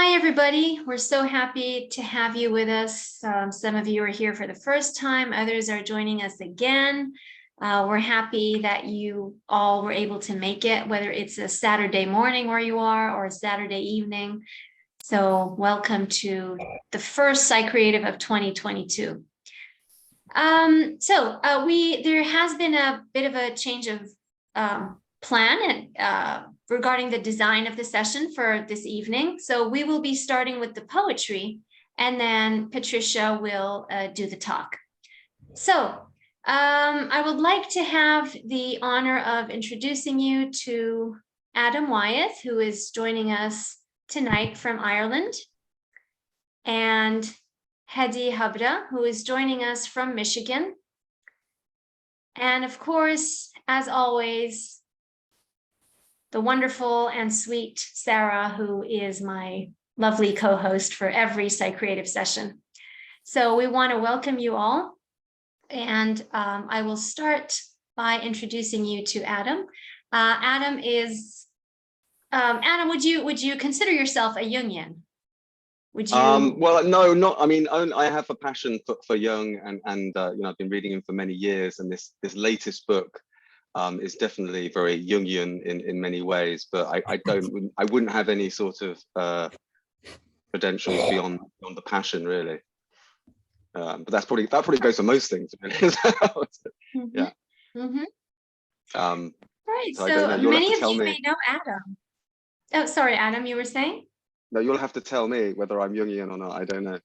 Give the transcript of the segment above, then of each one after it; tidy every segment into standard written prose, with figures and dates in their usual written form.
Hi, everybody. We're so happy to have you with us. Some of you are here for the first time. Others are joining us again. We're happy that you all were able to make it, whether it's a Saturday morning where you are or a Saturday evening. So welcome to the first Psychreative of 2022. There has been a bit of a change of plan regarding the design of the session for this evening. So we will be starting with the poetry, and then Patricia will do the talk. So I would like to have the honor of introducing you to Adam Wyeth, who is joining us tonight from Ireland, and Hedy Habra, who is joining us from Michigan. And of course, as always, the wonderful and sweet Sarah, who is my lovely co-host for every Psychreative session. So we want to welcome you all. And I will start by introducing you to Adam. Adam, would you consider yourself a Jungian? Would you? Well, no, not. I mean, I have a passion for Jung, and I've been reading him for many years, and this latest book is definitely very Jungian in many ways. But I wouldn't have any sort of credentials beyond the passion, really. But that probably goes for most things. Yeah. Mm-hmm. Right. So many of you may know Adam. Oh, sorry, Adam, you were saying? No, you'll have to tell me whether I'm Jungian or not. I don't know.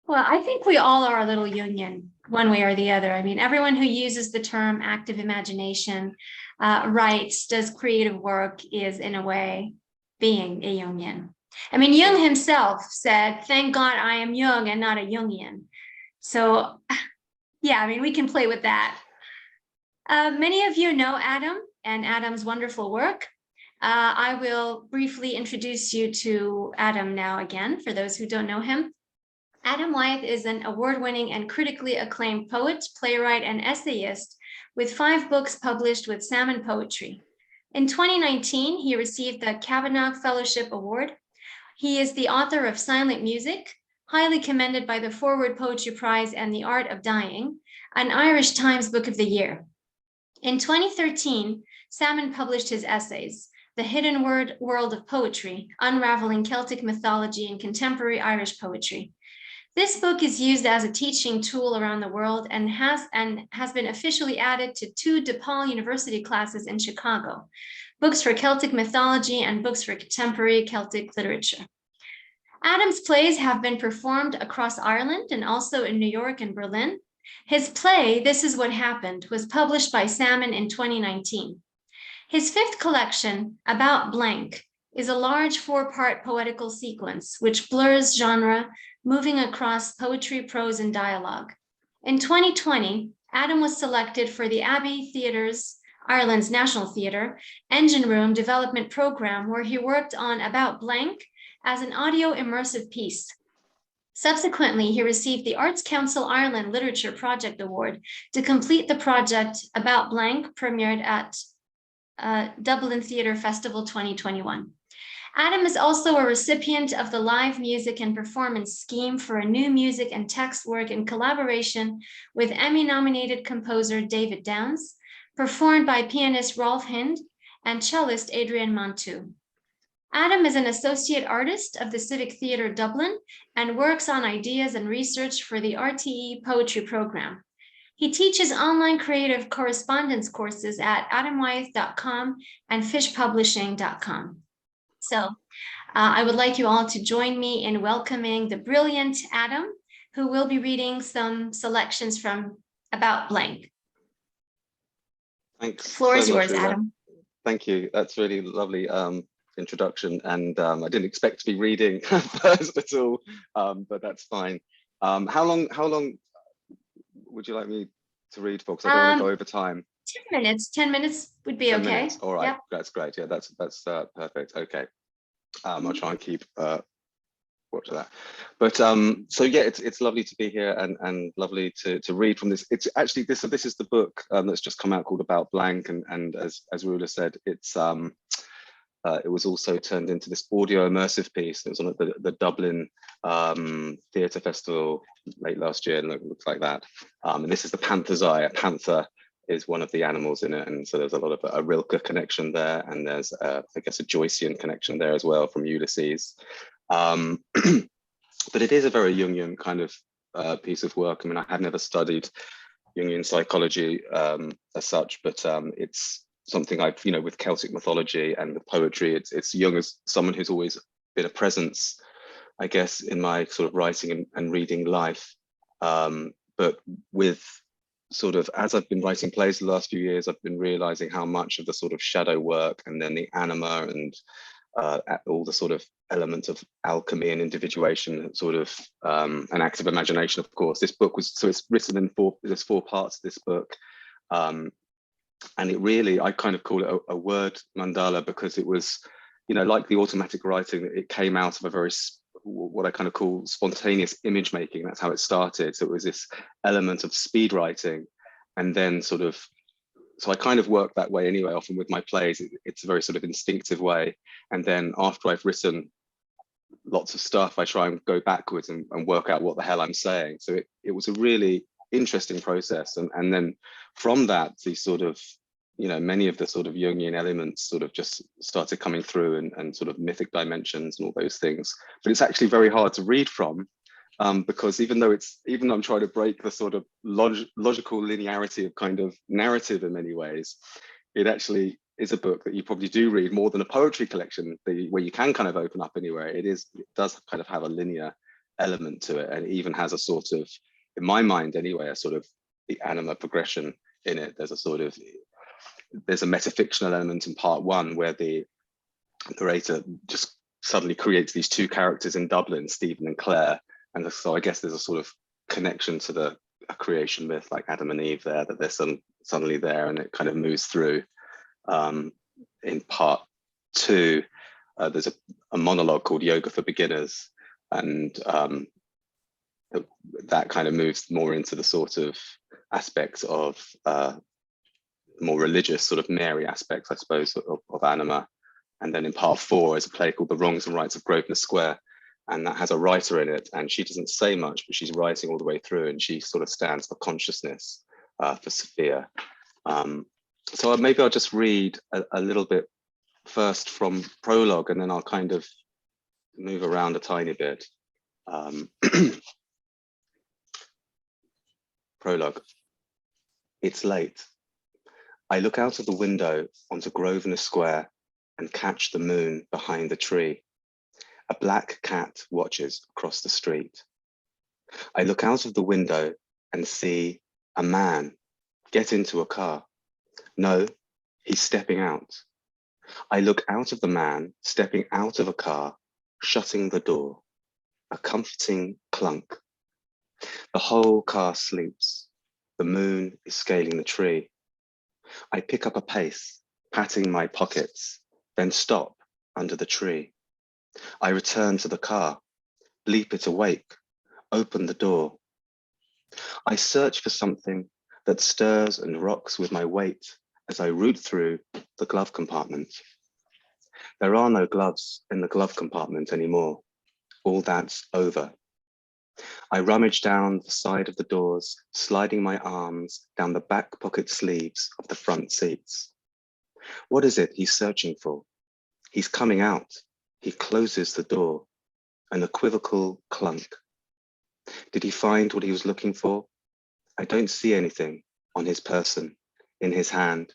Well, I think we all are a little Jungian, one way or the other. I mean, everyone who uses the term active imagination, writes, does creative work, is in a way being a Jungian. I mean, Jung himself said, "Thank God I am Jung and not a Jungian." So, yeah, I mean, we can play with that. Many of you know Adam and Adam's wonderful work. I will briefly introduce you to Adam now again, for those who don't know him. Adam Wyeth is an award-winning and critically acclaimed poet, playwright, and essayist with 5 books published with Salmon Poetry. In 2019, he received the Kavanagh Fellowship Award. He is the author of Silent Music, highly commended by the Forward Poetry Prize and The Art of Dying, an Irish Times Book of the Year. In 2013, Salmon published his essays, The Hidden World of Poetry, Unraveling Celtic Mythology and Contemporary Irish Poetry. This book is used as a teaching tool around the world and has been officially added to 2 DePaul University classes in Chicago, books for Celtic mythology and books for contemporary Celtic literature. Adam's plays have been performed across Ireland and also in New York and Berlin. His play, This Is What Happened, was published by Salmon in 2019. His 5th collection, About Blank, is a large 4-part poetical sequence which blurs genre, moving across poetry, prose, and dialogue. In 2020, Adam was selected for the Abbey Theatre's, Ireland's National Theatre, Engine Room Development Program, where he worked on About Blank as an audio immersive piece. Subsequently, he received the Arts Council Ireland Literature Project Award to complete the project. About Blank premiered at Dublin Theatre Festival 2021. Adam is also a recipient of the Live Music and Performance Scheme for a new music and text work in collaboration with Emmy-nominated composer David Downs, performed by pianist Rolf Hind and cellist Adrian Montu. Adam is an associate artist of the Civic Theatre Dublin and works on ideas and research for the RTE Poetry Program. He teaches online creative correspondence courses at adamwyeth.com and fishpublishing.com. So I would like you all to join me in welcoming the brilliant Adam, who will be reading some selections from About Blank. Thanks. The floor is yours, Adam. Thank you. That's really lovely introduction. And I didn't expect to be reading first at all, but that's fine. How long would you like me to read for? Because I don't want to go over time. 10 minutes. 10 minutes would be 10 okay. Minutes. All right, yep. That's great. Yeah, that's perfect. Okay. I'll try and keep watch that. But so yeah, it's lovely to be here and lovely to read from this. It's actually this is the book that's just come out called About Blank, and as Rula said, it's it was also turned into this audio immersive piece. It was on at the Dublin Theatre Festival late last year, and it looks like that. And this is the panther's eye. A panther is one of the animals in it, and so there's a lot of a Rilke connection there, and there's I guess a Joycean connection there as well from Ulysses. But it is a very Jungian kind of piece of work. I mean, I had never studied Jungian psychology as such, but it's something I've, with Celtic mythology and with poetry, it's Jung as someone who's always been a presence, I guess, in my sort of writing and reading life. But with sort of, as I've been writing plays the last few years, I've been realizing how much of the sort of shadow work and then the anima and all the sort of elements of alchemy and individuation, sort of an active imagination, of course. This book was, so it's written in there's 4 parts of this book. And it really, I kind of call it a word mandala, because it was, like the automatic writing, it came out of a very, what I kind of call spontaneous image making. That's how it started. So it was this element of speed writing, and then sort of, so I kind of work that way anyway, often with my plays. It's a very sort of instinctive way. And then after I've written lots of stuff, I try and go backwards and work out what the hell I'm saying. So it was a really interesting process. And then from that, the sort of, many of the sort of Jungian elements sort of just started coming through, and sort of mythic dimensions and all those things. But it's actually very hard to read from, because even though I'm trying to break the sort of logical linearity of kind of narrative in many ways, it actually is a book that you probably do read more than a poetry collection where you can kind of open up anywhere. It does kind of have a linear element to it, and it even has a sort of, in my mind anyway, a sort of the anima progression in it. There's a metafictional element in part 1 where the narrator just suddenly creates these 2 characters in Dublin, Stephen and Claire. And so I guess there's a sort of connection to a creation myth like Adam and Eve there, that they're suddenly there, and it kind of moves through. In part 2, there's a monologue called Yoga for Beginners, and that kind of moves more into the sort of aspects of more religious sort of Mary aspects, I suppose, of anima. And then in part 4 is a play called The Wrongs and Rights of Grosvenor Square, and that has a writer in it, and she doesn't say much, but she's writing all the way through, and she sort of stands for consciousness, for Sophia. So maybe I'll just read a little bit first from prologue, and then I'll kind of move around a tiny bit. Prologue. It's late. I look out of the window onto Grosvenor Square and catch the moon behind the tree. A black cat watches across the street. I look out of the window and see a man get into a car. No, he's stepping out. I look out of the man stepping out of a car, shutting the door. A comforting clunk. The whole car sleeps. The moon is scaling the tree. I pick up a pace, patting my pockets, then stop under the tree. I return to the car, bleep it awake, open the door. I search for something that stirs and rocks with my weight as I root through the glove compartment. There are no gloves in the glove compartment anymore. All that's over. I rummage down the side of the doors, sliding my arms down the back pocket sleeves of the front seats. What is it he's searching for? He's coming out. He closes the door, an equivocal clunk. Did he find what he was looking for? I don't see anything on his person, in his hand.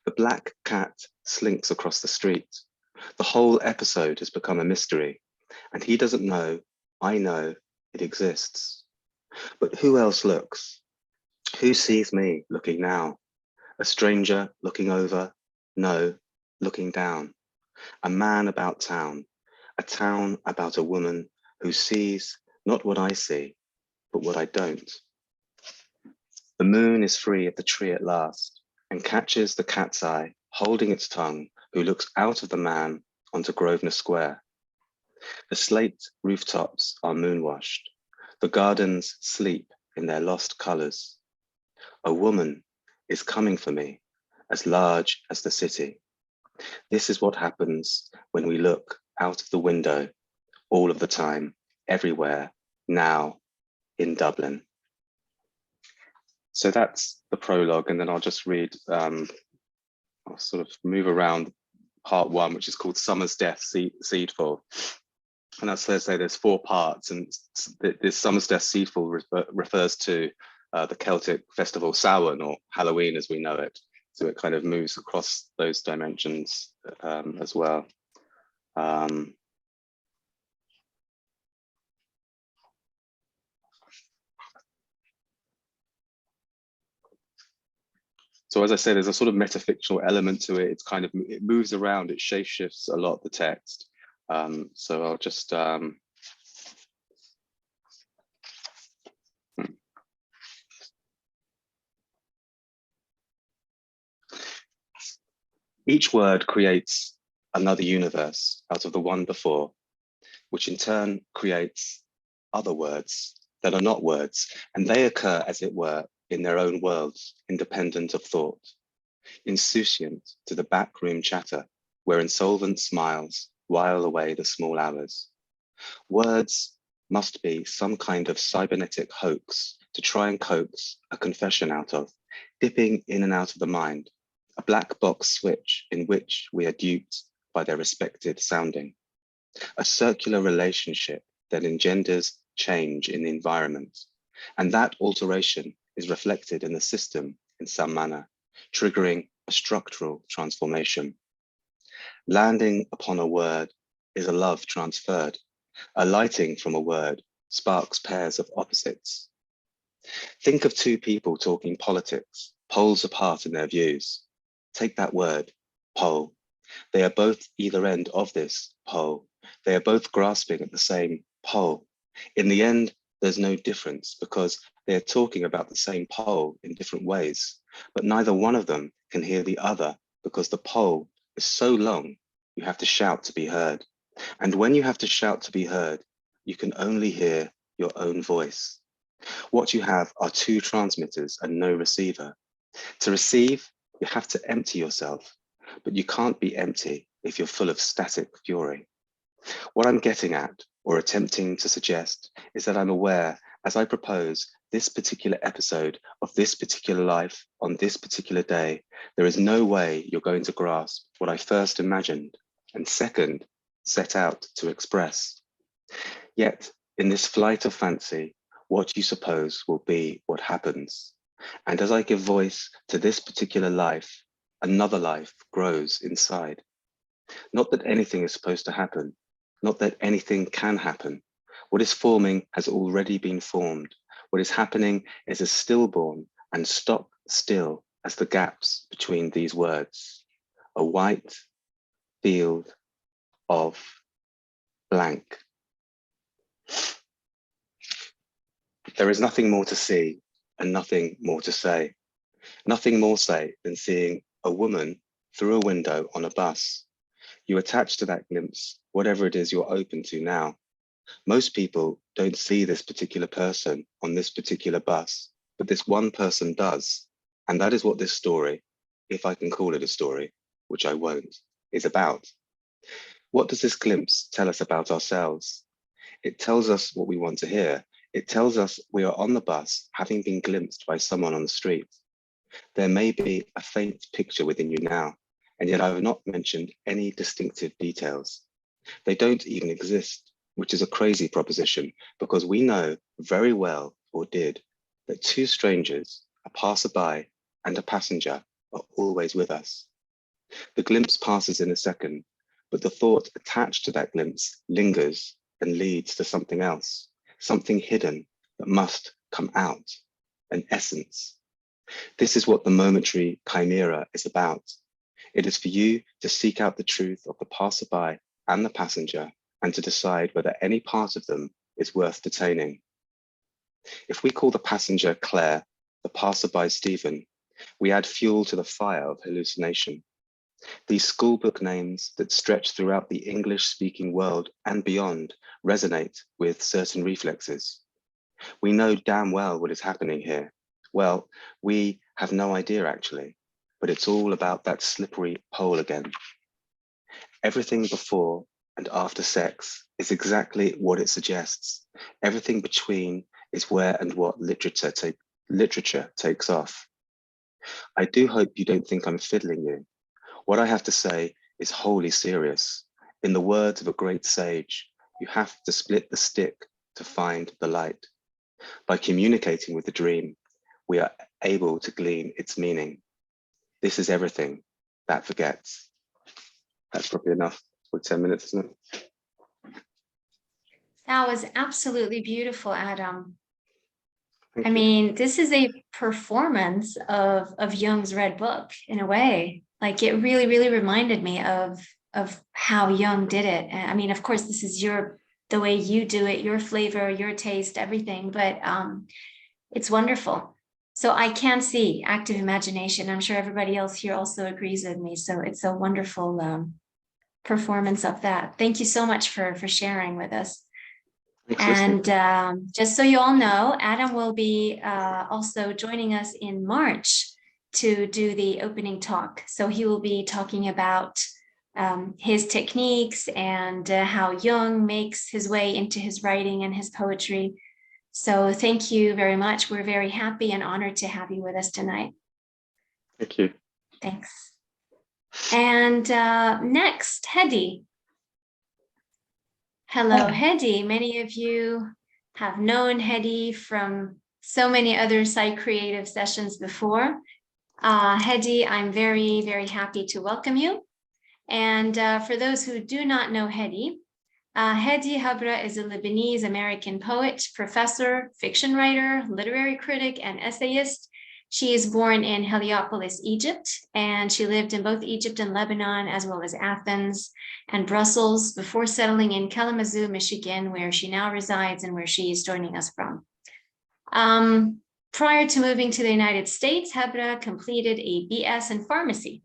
The black cat slinks across the street. The whole episode has become a mystery, and he doesn't know, I know it exists. But who else looks? Who sees me looking now? A stranger looking over? No, looking down. A man about town, a town about a woman who sees not what I see, but what I don't. The moon is free of the tree at last and catches the cat's eye, holding its tongue, who looks out of the man onto Grosvenor Square. The slate rooftops are moon-washed. The gardens sleep in their lost colours. A woman is coming for me, as large as the city. This is what happens when we look out of the window all of the time, everywhere, now in Dublin. So that's the prologue, and then I'll just read, I'll sort of move around part one, which is called Summer's Death Seedful. And that's to say there's 4 parts, and this Summer's Death Seedful refers to the Celtic festival Samhain, or Halloween as we know it. So it kind of moves across those dimensions as well. So as I said, there's a sort of metafictional element to it. It's kind of, it moves around, it shape shifts a lot, the text. So I'll just, each word creates another universe out of the one before, which in turn creates other words that are not words, and they occur, as it were, in their own worlds, independent of thought, insouciant to the backroom chatter, where insolvent smiles while away the small hours. Words must be some kind of cybernetic hoax to try and coax a confession out of, dipping in and out of the mind, a black box switch in which we are duped by their respected sounding, a circular relationship that engenders change in the environment, and that alteration is reflected in the system in some manner, triggering a structural transformation. Landing upon a word is a love transferred. Alighting from a word sparks pairs of opposites. Think of 2 people talking politics, poles apart in their views. Take that word, pole. They are both either end of this pole. They are both grasping at the same pole. In the end, there's no difference because they are talking about the same pole in different ways, but neither one of them can hear the other because the pole is so long, you have to shout to be heard. And when you have to shout to be heard, you can only hear your own voice. What you have are 2 transmitters and no receiver. To receive, you have to empty yourself, but you can't be empty if you're full of static fury. What I'm getting at, or attempting to suggest, is that I'm aware, as I propose this particular episode of this particular life on this particular day, there is no way you're going to grasp what I first imagined and second set out to express. Yet, in this flight of fancy, what you suppose will be what happens. And as I give voice to this particular life, another life grows inside. Not that anything is supposed to happen, not that anything can happen. What is forming has already been formed. What is happening is as stillborn and stock still as the gaps between these words. A white field of blank. There is nothing more to see and nothing more to say. Nothing more say than seeing a woman through a window on a bus. You attach to that glimpse whatever it is you're open to now. Most people don't see this particular person on this particular bus, but this one person does. And that is what this story, if I can call it a story, which I won't, is about. What does this glimpse tell us about ourselves? It tells us what we want to hear. It tells us we are on the bus, having been glimpsed by someone on the street. There may be a faint picture within you now, and yet I have not mentioned any distinctive details. They don't even exist, which is a crazy proposition, because we know very well, or did, that 2 strangers, a passerby and a passenger, are always with us. The glimpse passes in a second, but the thought attached to that glimpse lingers and leads to something else, something hidden that must come out, an essence. This is what the momentary chimera is about. It is for you to seek out the truth of the passerby and the passenger and to decide whether any part of them is worth detaining. If we call the passenger Claire, the passerby Stephen, we add fuel to the fire of hallucination. These schoolbook names that stretch throughout the English-speaking world and beyond resonate with certain reflexes. We know damn well what is happening here. Well, we have no idea actually, but it's all about that slippery pole again. Everything before and after sex is exactly what it suggests. Everything between is where and what literature takes off. I do hope you don't think I'm fiddling you. What I have to say is wholly serious. In the words of a great sage, you have to split the stick to find the light. By communicating with the dream, we are able to glean its meaning. This is everything that forgets. That's probably enough for 10 minutes, isn't it? That was absolutely beautiful, Adam. Thank I you. mean, this is a performance of Jung's Red Book in a way. Like it really, really reminded me of how Jung did it. And I mean, of course, this is the way you do it, your flavor, your taste, everything, but it's wonderful. So I can see active imagination. I'm sure everybody else here also agrees with me. So it's a wonderful performance of that. Thank you so much for sharing with us. Thanks, And just so you all know, Adam will be also joining us in March to do the opening talk. So he will be talking about his techniques and how Jung makes his way into his writing and his poetry. So thank you very much. We're very happy and honored to have you with us tonight. Thank you. Thanks. And next, Hedy. Hello, Hedy. Many of you have known Hedy from so many other Psychreative sessions before. Hedy, I'm very, very happy to welcome you. And for those who do not know Hedy, Hedy Habra is a Lebanese-American poet, professor, fiction writer, literary critic, and essayist. She is born in Heliopolis, Egypt, and she lived in both Egypt and Lebanon, as well as Athens and Brussels, before settling in Kalamazoo, Michigan, where she now resides and where she is joining us from. Prior to moving to the United States, Habra completed a BS in pharmacy.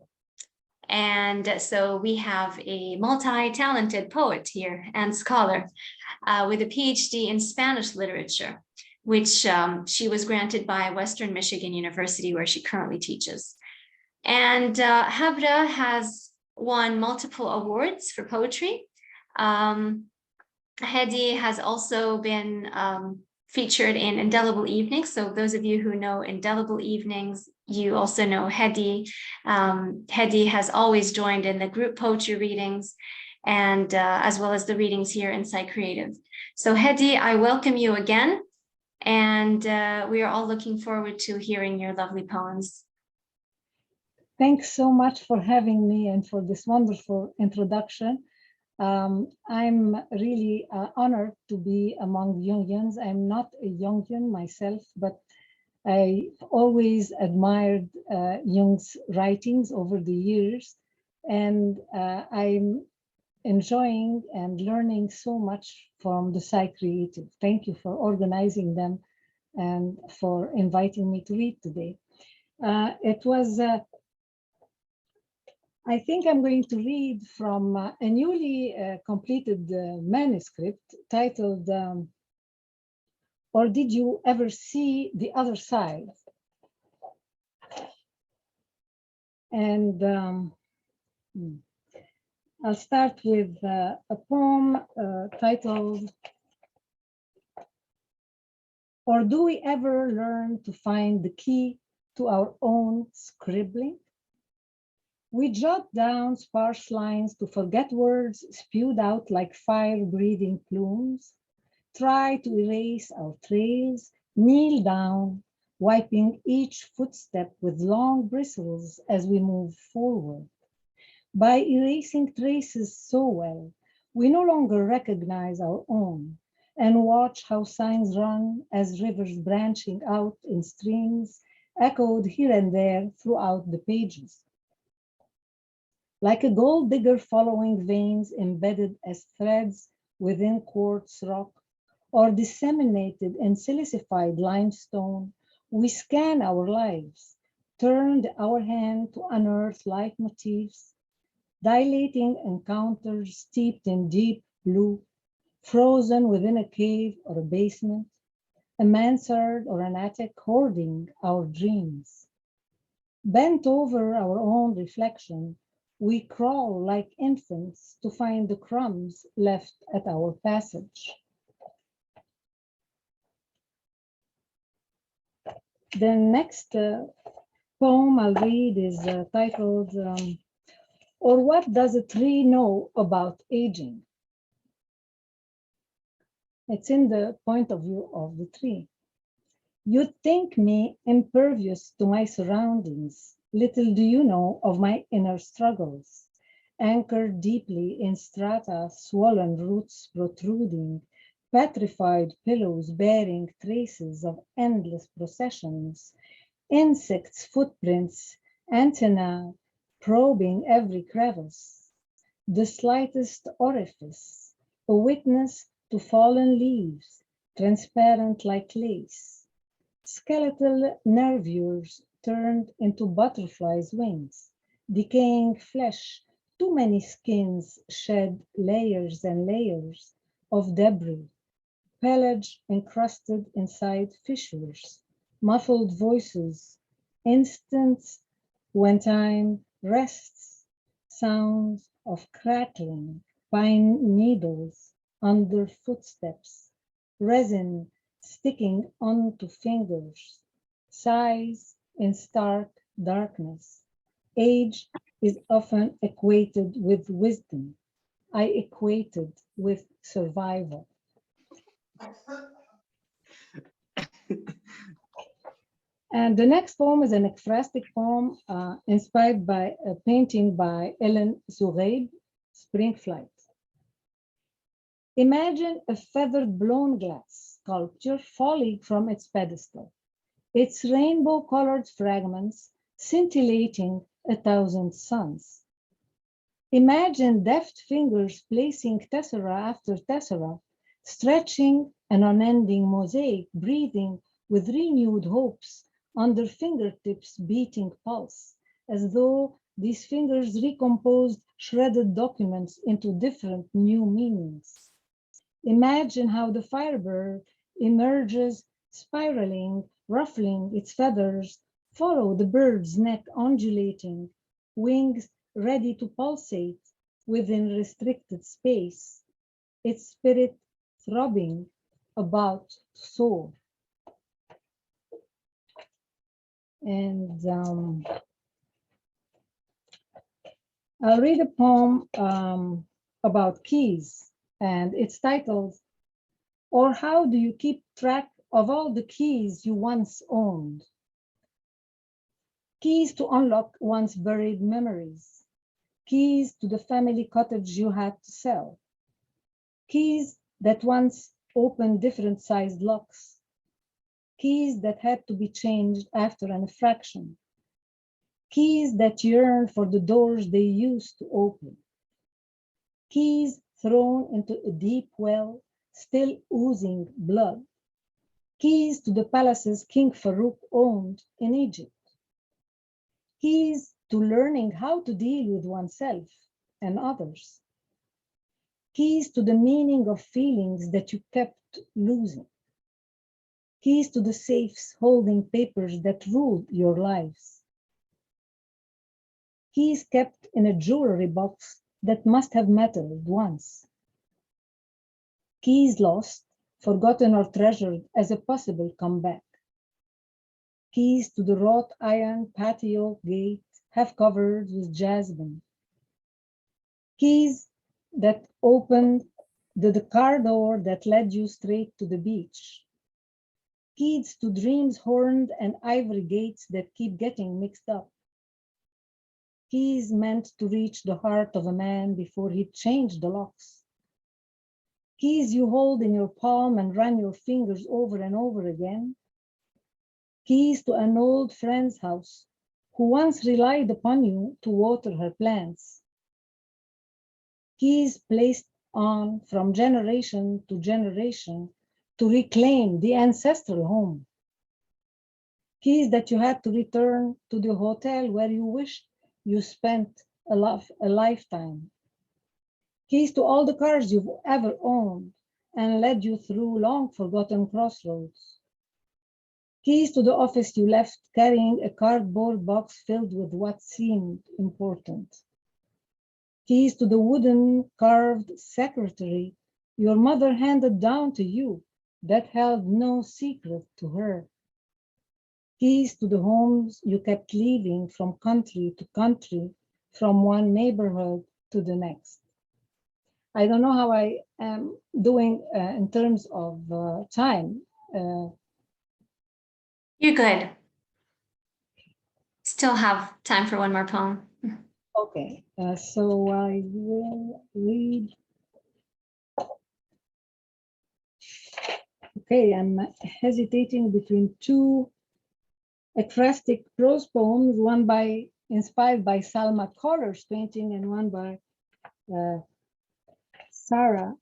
And so we have a multi-talented poet here and scholar with a PhD in Spanish literature, which she was granted by Western Michigan University, where she currently teaches. And Habra has won multiple awards for poetry. Hedy has also been featured in Indelible Evenings. So those of you who know Indelible Evenings, you also know Hedy. Hedy has always joined in the group poetry readings and as well as the readings here in Psychreative. So Hedy, I welcome you again. And we are all looking forward to hearing your lovely poems. Thanks so much for having me and for this wonderful introduction. I'm really honored to be among Jungians. I'm not a Jungian myself, but I always admired Jung's writings over the years, and I'm enjoying and learning so much from the Psychreative. Thank you for organizing them and for inviting me to read today. It was I think I'm going to read from a newly completed manuscript titled, Or Did You Ever See the Other Side? And I'll start with a poem titled, Or Do We Ever Learn to Find the Key to Our Own Scribbling? We jot down sparse lines to forget words spewed out like fire-breathing plumes, try to erase our trails, kneel down, wiping each footstep with long bristles as we move forward. By erasing traces so well, we no longer recognize our own and watch how signs run as rivers branching out in streams, echoed here and there throughout the pages. Like a gold digger following veins embedded as threads within quartz rock, or disseminated in silicified limestone, we scan our lives, turned our hand to unearth life motifs, dilating encounters steeped in deep blue, frozen within a cave or a basement, a mansard or an attic hoarding our dreams. Bent over our own reflection, We crawl like infants to find the crumbs left at our passage. The next poem I'll read is titled, Or What Does a Tree Know About Aging? It's in the point of view of the tree. You think me impervious to my surroundings. Little do you know of my inner struggles, anchored deeply in strata, swollen roots protruding, petrified pillows bearing traces of endless processions, insects' footprints, antennae probing every crevice, the slightest orifice, a witness to fallen leaves, transparent like lace, skeletal nervures turned into butterflies' wings, decaying flesh, too many skins shed layers and layers of debris, pelage encrusted inside fissures, muffled voices, instants when time rests, sounds of crackling, pine needles under footsteps, resin sticking onto fingers, sighs in stark darkness. Age is often equated with wisdom. I equated with survival. And the next poem is an ekphrastic poem inspired by a painting by Ellen Zouraib, Spring Flight. Imagine a feathered blown glass sculpture falling from its pedestal, its rainbow-colored fragments scintillating 1,000 suns. Imagine deft fingers placing tessera after tessera, stretching an unending mosaic, breathing with renewed hopes under fingertips beating pulse, as though these fingers recomposed shredded documents into different new meanings. Imagine how the firebird emerges, spiraling, ruffling its feathers, follow the bird's neck undulating, wings ready to pulsate within restricted space, its spirit throbbing about to soar. And I'll read a poem about keys, and it's titled, Or How Do You Keep Track of All the Keys You Once Owned? Keys to unlock once buried memories, keys to the family cottage you had to sell, keys that once opened different sized locks, keys that had to be changed after an infraction, keys that yearned for the doors they used to open, keys thrown into a deep well, still oozing blood, keys to the palaces King Farouk owned in Egypt, keys to learning how to deal with oneself and others, keys to the meaning of feelings that you kept losing, keys to the safes holding papers that ruled your lives, keys kept in a jewelry box that must have mattered once, keys lost, forgotten or treasured as a possible comeback, keys to the wrought iron patio gate half covered with jasmine, keys that opened the car door that led you straight to the beach, keys to dreams horned and ivory gates that keep getting mixed up, keys meant to reach the heart of a man before he changed the locks, keys you hold in your palm and run your fingers over and over again, keys to an old friend's house who once relied upon you to water her plants, keys placed on from generation to generation to reclaim the ancestral home, keys that you had to return to the hotel where you wished you spent a lifetime, keys to all the cars you've ever owned and led you through long forgotten crossroads, keys to the office you left carrying a cardboard box filled with what seemed important, Keys to the wooden carved secretary your mother handed down to you that held no secret to her. Keys to the homes you kept leaving from country to country, from one neighborhood to the next. I don't know how I am doing in terms of time. You're good. Still have time for one more poem. Okay, so I will read. Okay, I'm hesitating between two ekphrastic prose poems, one inspired by Salma Coller's painting and one by Sarah.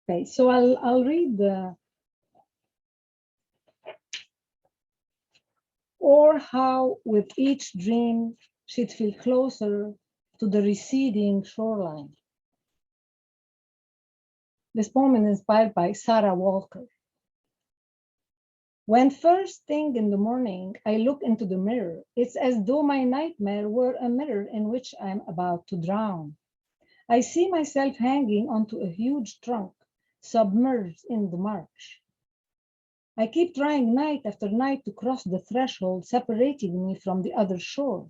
Okay, so I'll read or how with each dream she'd feel closer to the receding shoreline. This poem is inspired by Sarah Walker. When first thing in the morning I look into the mirror, it's as though my nightmare were a mirror in which I'm about to drown. I see myself hanging onto a huge trunk, submerged in the marsh. I keep trying night after night to cross the threshold separating me from the other shore,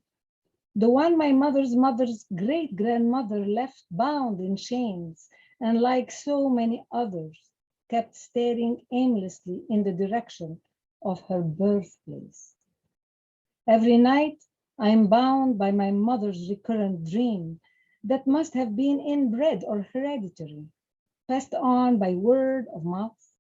the one my mother's great-grandmother left bound in chains, and like so many others, kept staring aimlessly in the direction of her birthplace. Every night, I am bound by my mother's recurrent dream that must have been inbred or hereditary, passed on by word of mouth,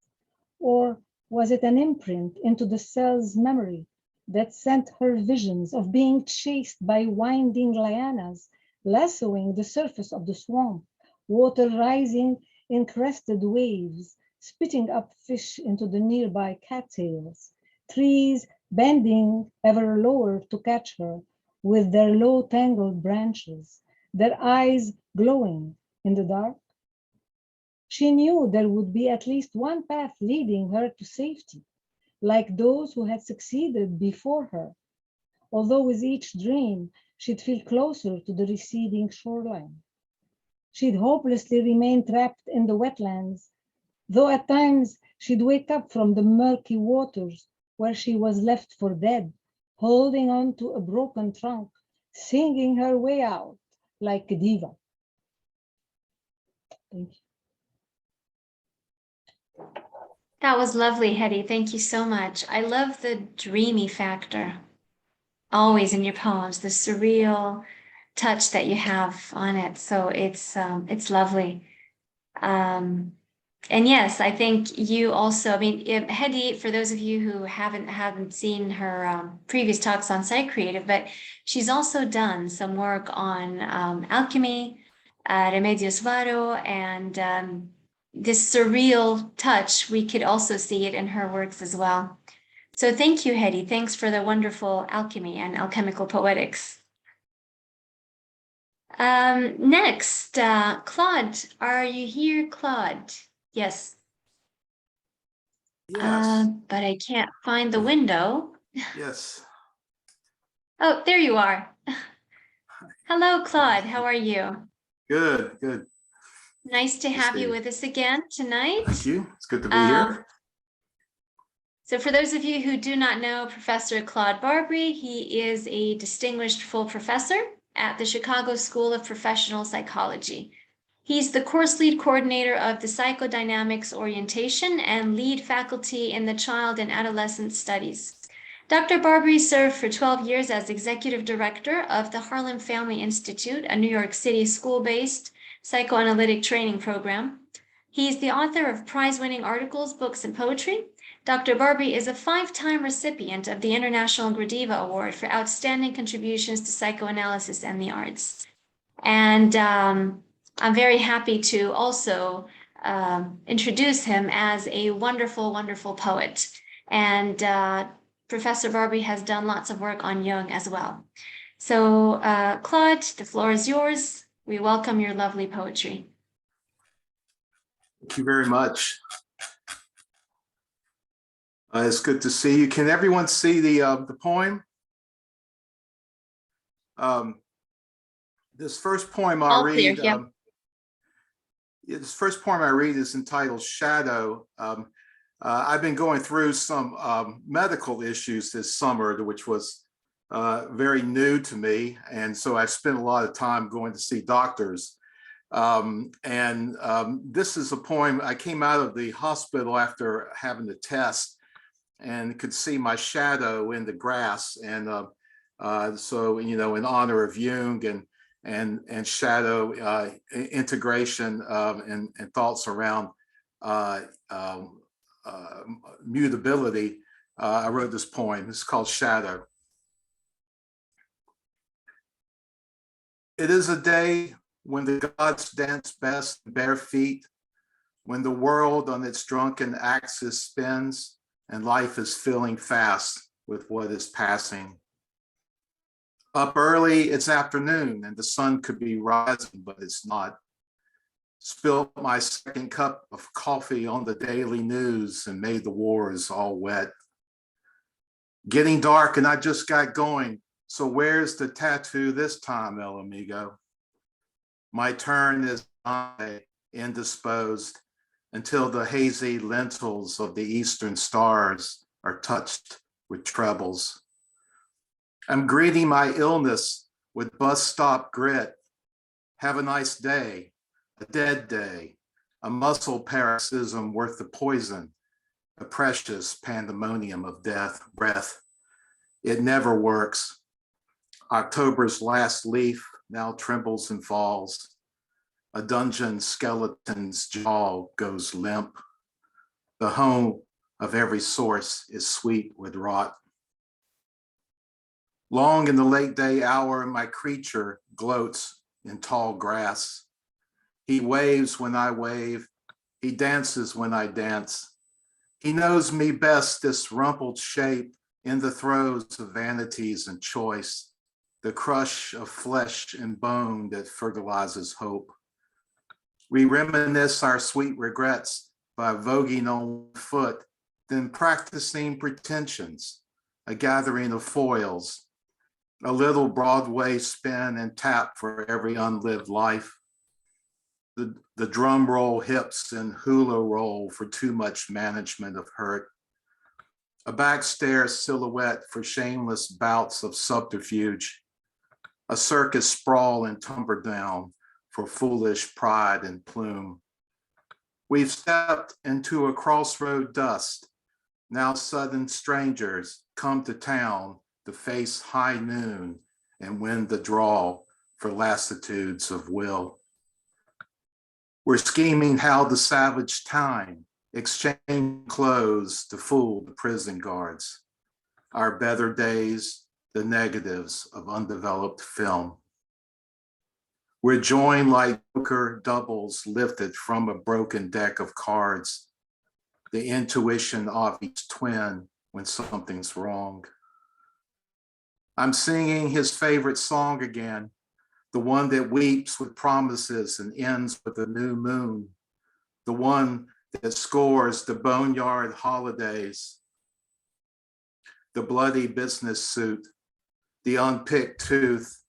or was it an imprint into the cell's memory that sent her visions of being chased by winding lianas, lassoing the surface of the swamp, water rising in crested waves, spitting up fish into the nearby cattails, trees bending ever lower to catch her with their low tangled branches, their eyes glowing in the dark? She knew there would be at least one path leading her to safety, like those who had succeeded before her, although with each dream she'd feel closer to the receding shoreline. She'd hopelessly remain trapped in the wetlands, though at times she'd wake up from the murky waters where she was left for dead, holding on to a broken trunk, singing her way out like a diva. Thank you. That was lovely, Hedy. Thank you so much. I love the dreamy factor always in your poems, the surreal touch that you have on it. So it's lovely. And yes, I think you also, I mean, Hedy, for those of you who haven't seen her previous talks on Psychreative, but she's also done some work on alchemy, remedios varo, and this surreal touch, we could also see it in her works as well. So thank you, Hedy. Thanks for the wonderful alchemy and alchemical poetics. Next, Claude, are you here, Claude? Yes. Yes. But I can't find the window. Yes. Oh, there you are. Hello, Claude. How are you? Good, good. Nice to have you with us again tonight. Thank you. It's good to be here. So for those of you who do not know Professor Claude Barbre, he is a distinguished full professor at the Chicago School of Professional Psychology. He's the course lead coordinator of the Psychodynamics Orientation and lead faculty in the Child and Adolescent Studies. Dr. Barbre served for 12 years as executive director of the Harlem Family Institute, a New York City school-based psychoanalytic training program. He's the author of prize-winning articles, books, and poetry. Dr. Barbre is a 5-time recipient of the International Gradiva Award for outstanding contributions to psychoanalysis and the arts. And I'm very happy to also introduce him as a wonderful, wonderful poet. And Professor Barbre has done lots of work on Jung as well. So Claude, the floor is yours. We welcome your lovely poetry. Thank you very much. It's good to see you. Can everyone see the poem? This first poem I All clear, read, yeah. this first poem I read is entitled Shadow. I've been going through some medical issues this summer, which was very new to me. And so I spent a lot of time going to see doctors. This is a poem. I came out of the hospital after having the test and could see my shadow in the grass. And so, you know, in honor of Jung and shadow integration and thoughts around mutability, I wrote this poem. It's called Shadow. It is a day when the gods dance best in bare feet, when the world on its drunken axis spins and life is filling fast with what is passing. Up early, it's afternoon and the sun could be rising, but it's not. Spilled my second cup of coffee on the daily news and made the wars all wet. Getting dark and I just got going. So where's the tattoo this time, El Amigo? My turn is indisposed until the hazy lentils of the eastern stars are touched with trebles. I'm greeting my illness with bus stop grit. Have a nice day, a dead day, a muscle paroxysm worth the poison, a precious pandemonium of breath. It never works. October's last leaf now trembles and falls. A dungeon skeleton's jaw goes limp. The home of every source is sweet with rot. Long in the late day hour, my creature gloats in tall grass. He waves when I wave. He dances when I dance. He knows me best, this rumpled shape in the throes of vanities and choice, the crush of flesh and bone that fertilizes hope. We reminisce our sweet regrets by voguing on foot, then practicing pretensions, a gathering of foils, a little Broadway spin and tap for every unlived life. The drum roll hips and hula roll for too much management of hurt. A backstare silhouette for shameless bouts of subterfuge. A circus sprawl and tumble down for foolish pride and plume. We've stepped into a crossroad dust. Now sudden strangers come to town to face high noon and win the draw for lassitudes of will. We're scheming how the savage time exchange clothes to fool the prison guards. Our better days, the negatives of undeveloped film. We're joined like poker doubles lifted from a broken deck of cards. The intuition of each twin when something's wrong. I'm singing his favorite song again, the one that weeps with promises and ends with a new moon, the one that scores the boneyard holidays, the bloody business suit, the unpicked tooth,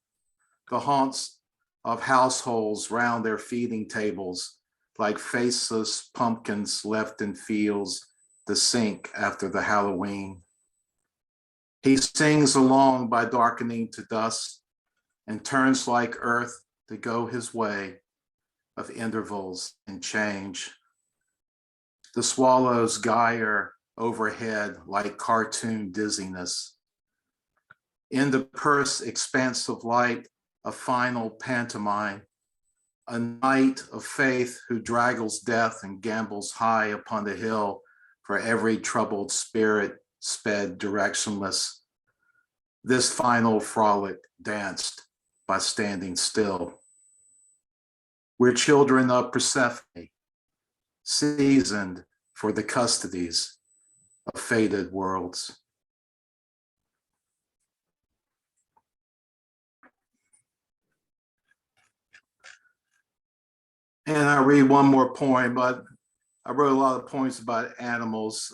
the haunts of households round their feeding tables, like faceless pumpkins left in fields to sink after the Halloween. He sings along by darkening to dust and turns like earth to go his way of intervals and change. The swallows gyre overhead like cartoon dizziness. In the purse expanse of light, a final pantomime, a knight of faith who draggles death and gambles high upon the hill for every troubled spirit sped directionless. This final frolic danced by standing still. We're children of Persephone, seasoned for the custodies of fated worlds. And I read one more poem, but I wrote a lot of poems about animals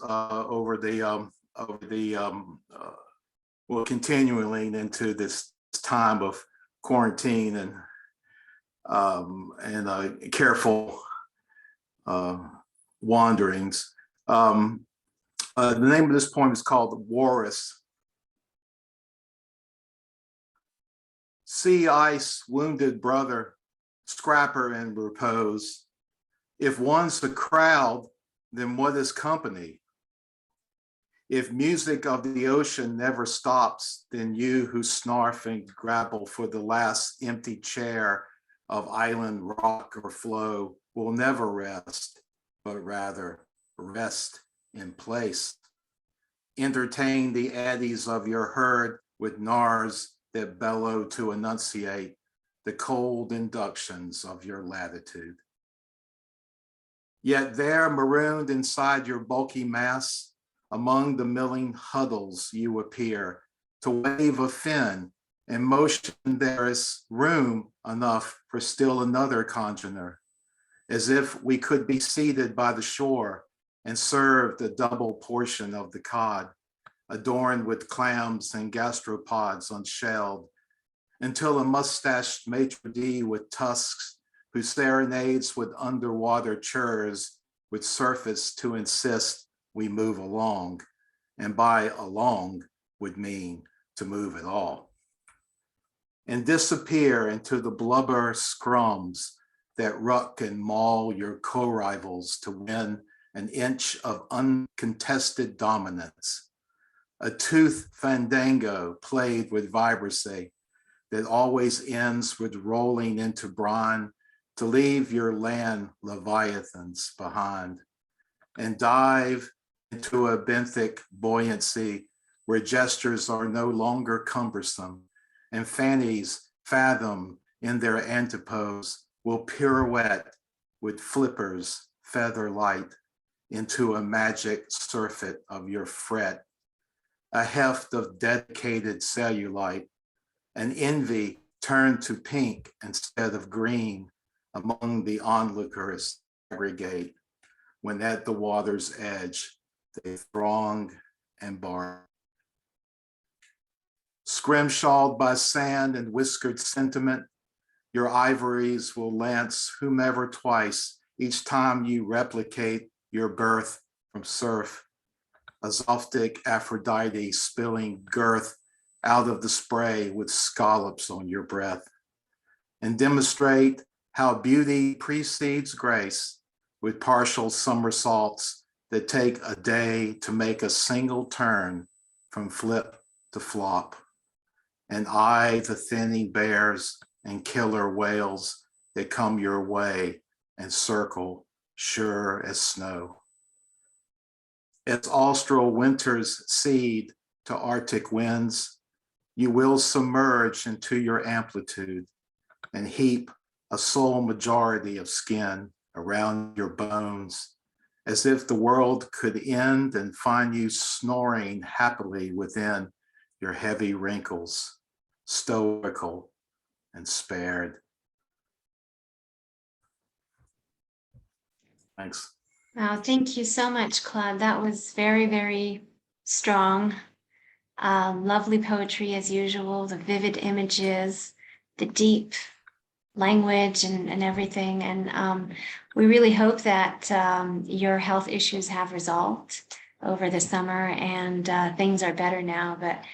continuing into this time of quarantine and and careful wanderings. The name of this poem is called Walrus. Sea ice, wounded brother, scrapper in repose. If one's a crowd, then what is company? If music of the ocean never stops, then you who snarf and grapple for the last empty chair of island rock or flow will never rest, but rather rest in place. Entertain the eddies of your herd with gnars that bellow to enunciate the cold inductions of your latitude. Yet there, marooned inside your bulky mass, among the milling huddles you appear to wave a fin and motion there is room enough for still another congener, as if we could be seated by the shore and served a double portion of the cod, adorned with clams and gastropods unshelled, until a mustached maitre d' with tusks who serenades with underwater churs would surface to insist we move along, and by along would mean to move at all, and disappear into the blubber scrums that ruck and maul your co-rivals to win an inch of uncontested dominance, a tooth fandango played with vibrancy that always ends with rolling into brine to leave your land leviathans behind, and dive into a benthic buoyancy where gestures are no longer cumbersome, and fannies fathom in their antipodes will pirouette with flippers feather light into a magic surfeit of your fret, a heft of dedicated cellulite, an envy turned to pink instead of green among the onlookers aggregate, when at the water's edge they throng and bark. Scrimshawed by sand and whiskered sentiment, your ivories will lance whomever twice each time you replicate your birth from surf, a Zoptic Aphrodite spilling girth out of the spray with scallops on your breath, and demonstrate how beauty precedes grace with partial somersaults that take a day to make a single turn from flip to flop, and eye the thinning bears and killer whales that come your way and circle sure as snow. As austral winters cede to Arctic winds, you will submerge into your amplitude and heap a sole majority of skin around your bones, as if the world could end and find you snoring happily within your heavy wrinkles, stoical and spared. Thanks. Wow, thank you so much, Claude. That was very, very strong. Lovely poetry as usual, the vivid images, the deep language and everything. And we really hope that your health issues have resolved over the summer and things are better now. But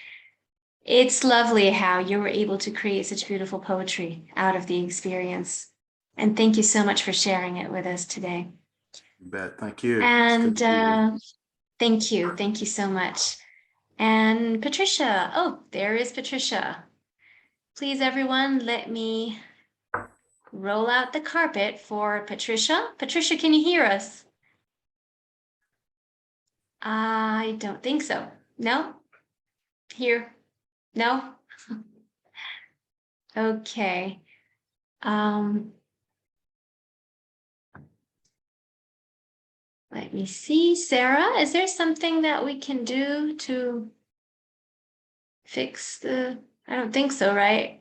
it's lovely how you were able to create such beautiful poetry out of the experience. And thank you so much for sharing it with us today. You bet. Thank you. And thank you so much. And Patricia, oh, there is Patricia. Please, everyone, let me roll out the carpet for Patricia. Patricia, can you hear us? I don't think so. No? Here? No? Okay. Let me see. Sarah, is there something that we can do to fix the... I don't think so, right?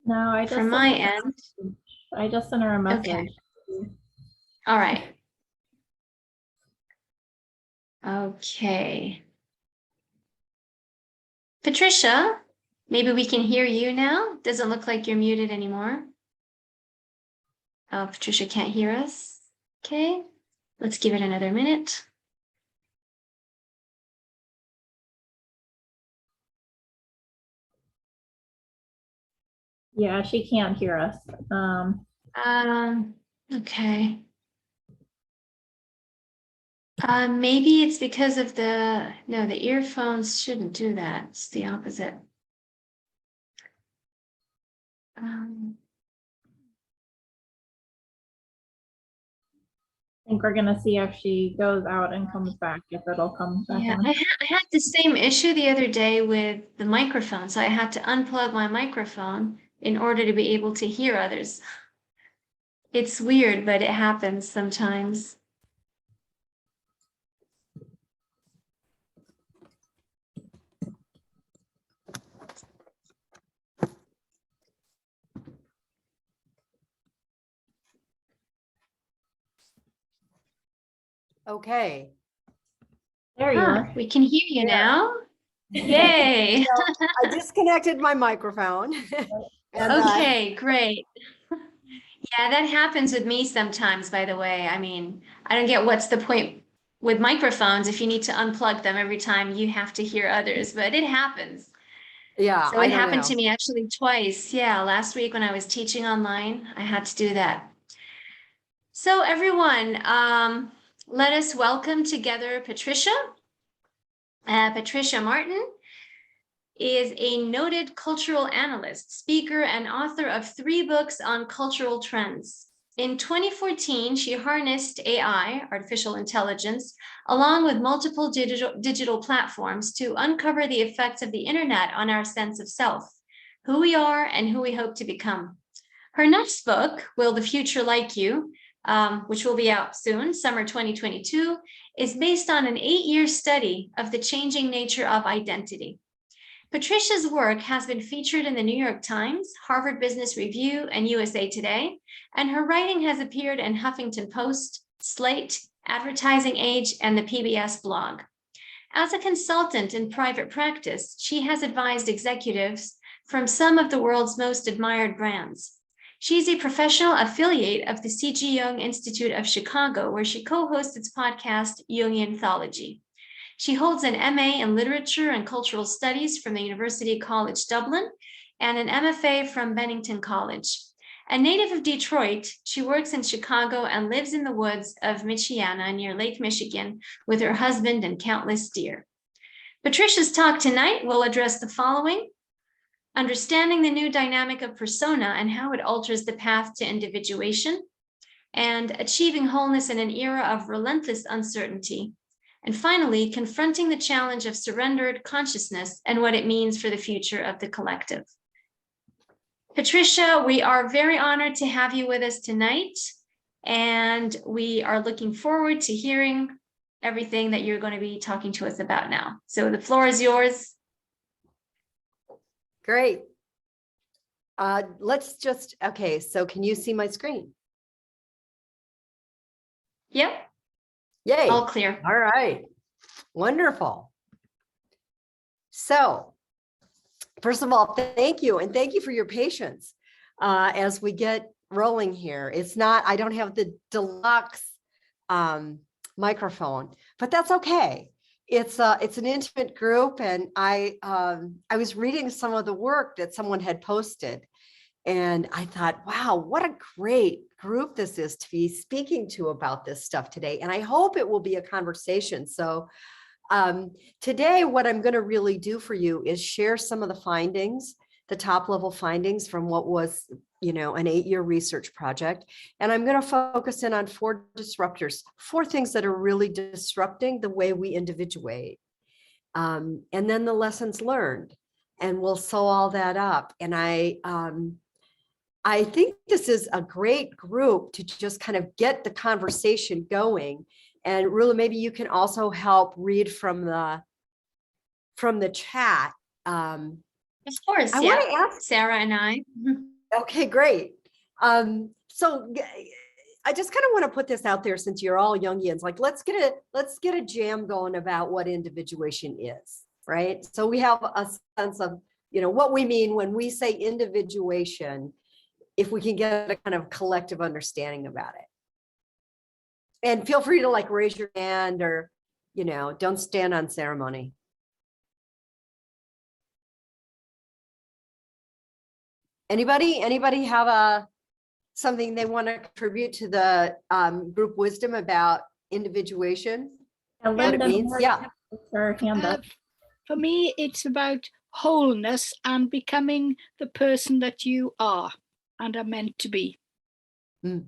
No, I just From my end. I just sent her a message. Okay. All right. Okay. Patricia, Maybe we can hear you now. Doesn't look like you're muted anymore. Oh, Patricia can't hear us. Okay, let's give it another minute. Yeah, she can't hear us. Okay. Maybe it's because of the earphones shouldn't do that. It's the opposite. I think we're gonna see if she goes out and comes back, if it'll come back Yeah, on. I had the same issue the other day with the microphone. So I had to unplug my microphone in order to be able to hear others. It's weird, but it happens sometimes. Okay. There you are. We can hear you Yeah. now. Yay. So I disconnected my microphone. And, Okay, great. Yeah, that happens with me sometimes, by the way. I mean, I don't get what's the point with microphones if you need to unplug them every time you have to hear others, but it happens. yeah, So I it don't happened know. to me actually twice. Yeah, last week when I was teaching online, I had to do that. So everyone, let us welcome together Patricia. Patricia Martin is a noted cultural analyst, speaker, and author of 3 books on cultural trends. In 2014, she harnessed AI, artificial intelligence, along with multiple digital platforms to uncover the effects of the internet on our sense of self, who we are, and who we hope to become. Her next book, Will the Future Like You, which will be out soon, summer 2022, is based on an 8-year study of the changing nature of identity. Patricia's work has been featured in the New York Times, Harvard Business Review, and USA Today, and her writing has appeared in Huffington Post, Slate, Advertising Age, and the PBS blog. As a consultant in private practice, she has advised executives from some of the world's most admired brands. She's a professional affiliate of the C.G. Jung Institute of Chicago, where she co-hosts its podcast, Jungian-themed. She holds an MA in Literature and Cultural Studies from the University College Dublin and an MFA from Bennington College. A native of Detroit, she works in Chicago and lives in the woods of Michiana near Lake Michigan with her husband and countless deer. Patricia's talk tonight will address the following: understanding the new dynamic of persona and how it alters the path to individuation, and achieving wholeness in an era of relentless uncertainty. And finally, confronting the challenge of surrendered consciousness and what it means for the future of the collective. Patricia, we are very honored to have you with us tonight, and we are looking forward to hearing everything that you're going to be talking to us about now. So the floor is yours. Great. Let's just, okay, so can you see my screen? Yep, Yay. all clear. All right. Wonderful. So, first of all, thank you. And thank you for your patience as we get rolling here. It's not, I don't have the deluxe microphone, but that's okay. It's an intimate group, and I was reading some of the work that someone had posted, and I thought, wow, what a great group this is to be speaking to about this stuff today. And I hope it will be a conversation. So today, what I'm going to really do for you is share some of the findings, the top level findings from what was, an 8-year research project. And I'm going to focus in on 4 disruptors, 4 things that are really disrupting the way we individuate. And then the lessons learned, and we'll sew all that up. And I think this is a great group to just kind of get the conversation going. And really, maybe you can also help read from the chat. Of course, I yeah. want to ask Sarah and I. Okay, great. So I just kind of want to put this out there, since you're all Jungians, like let's get a jam going about what individuation is, right? So we have a sense of what we mean when we say individuation, if we can get a kind of collective understanding about it. And feel free to like raise your hand or, don't stand on ceremony. Anybody have something they want to contribute to the group wisdom about individuation? What it means? Yeah. Her hand up. For me, it's about wholeness and becoming the person that you are and are meant to be. And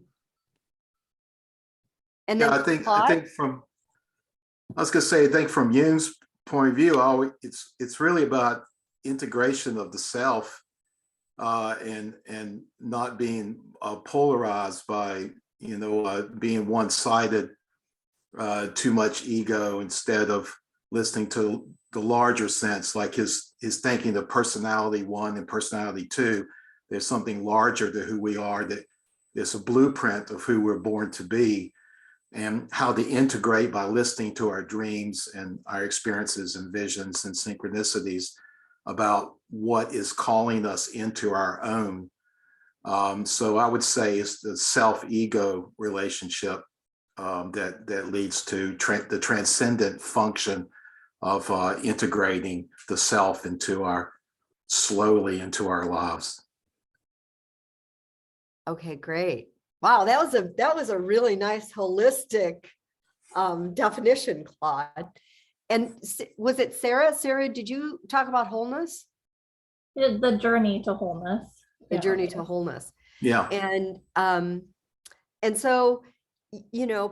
then I think from Jung's point of view, it's really about integration of the self, and not being polarized by being one-sided, too much ego, instead of listening to the larger sense, like his thinking of personality 1 and personality 2. There's something larger to who we are, that there's a blueprint of who we're born to be, and how to integrate by listening to our dreams and our experiences and visions and synchronicities about what is calling us into our own. So I would say it's the self-ego relationship that leads to the transcendent function of integrating the self slowly into our lives. Okay, great. Wow, that was a really nice holistic definition, Claude. And was it Sarah? Sarah, did you talk about wholeness? The journey to wholeness. The journey to wholeness. Yeah. And so,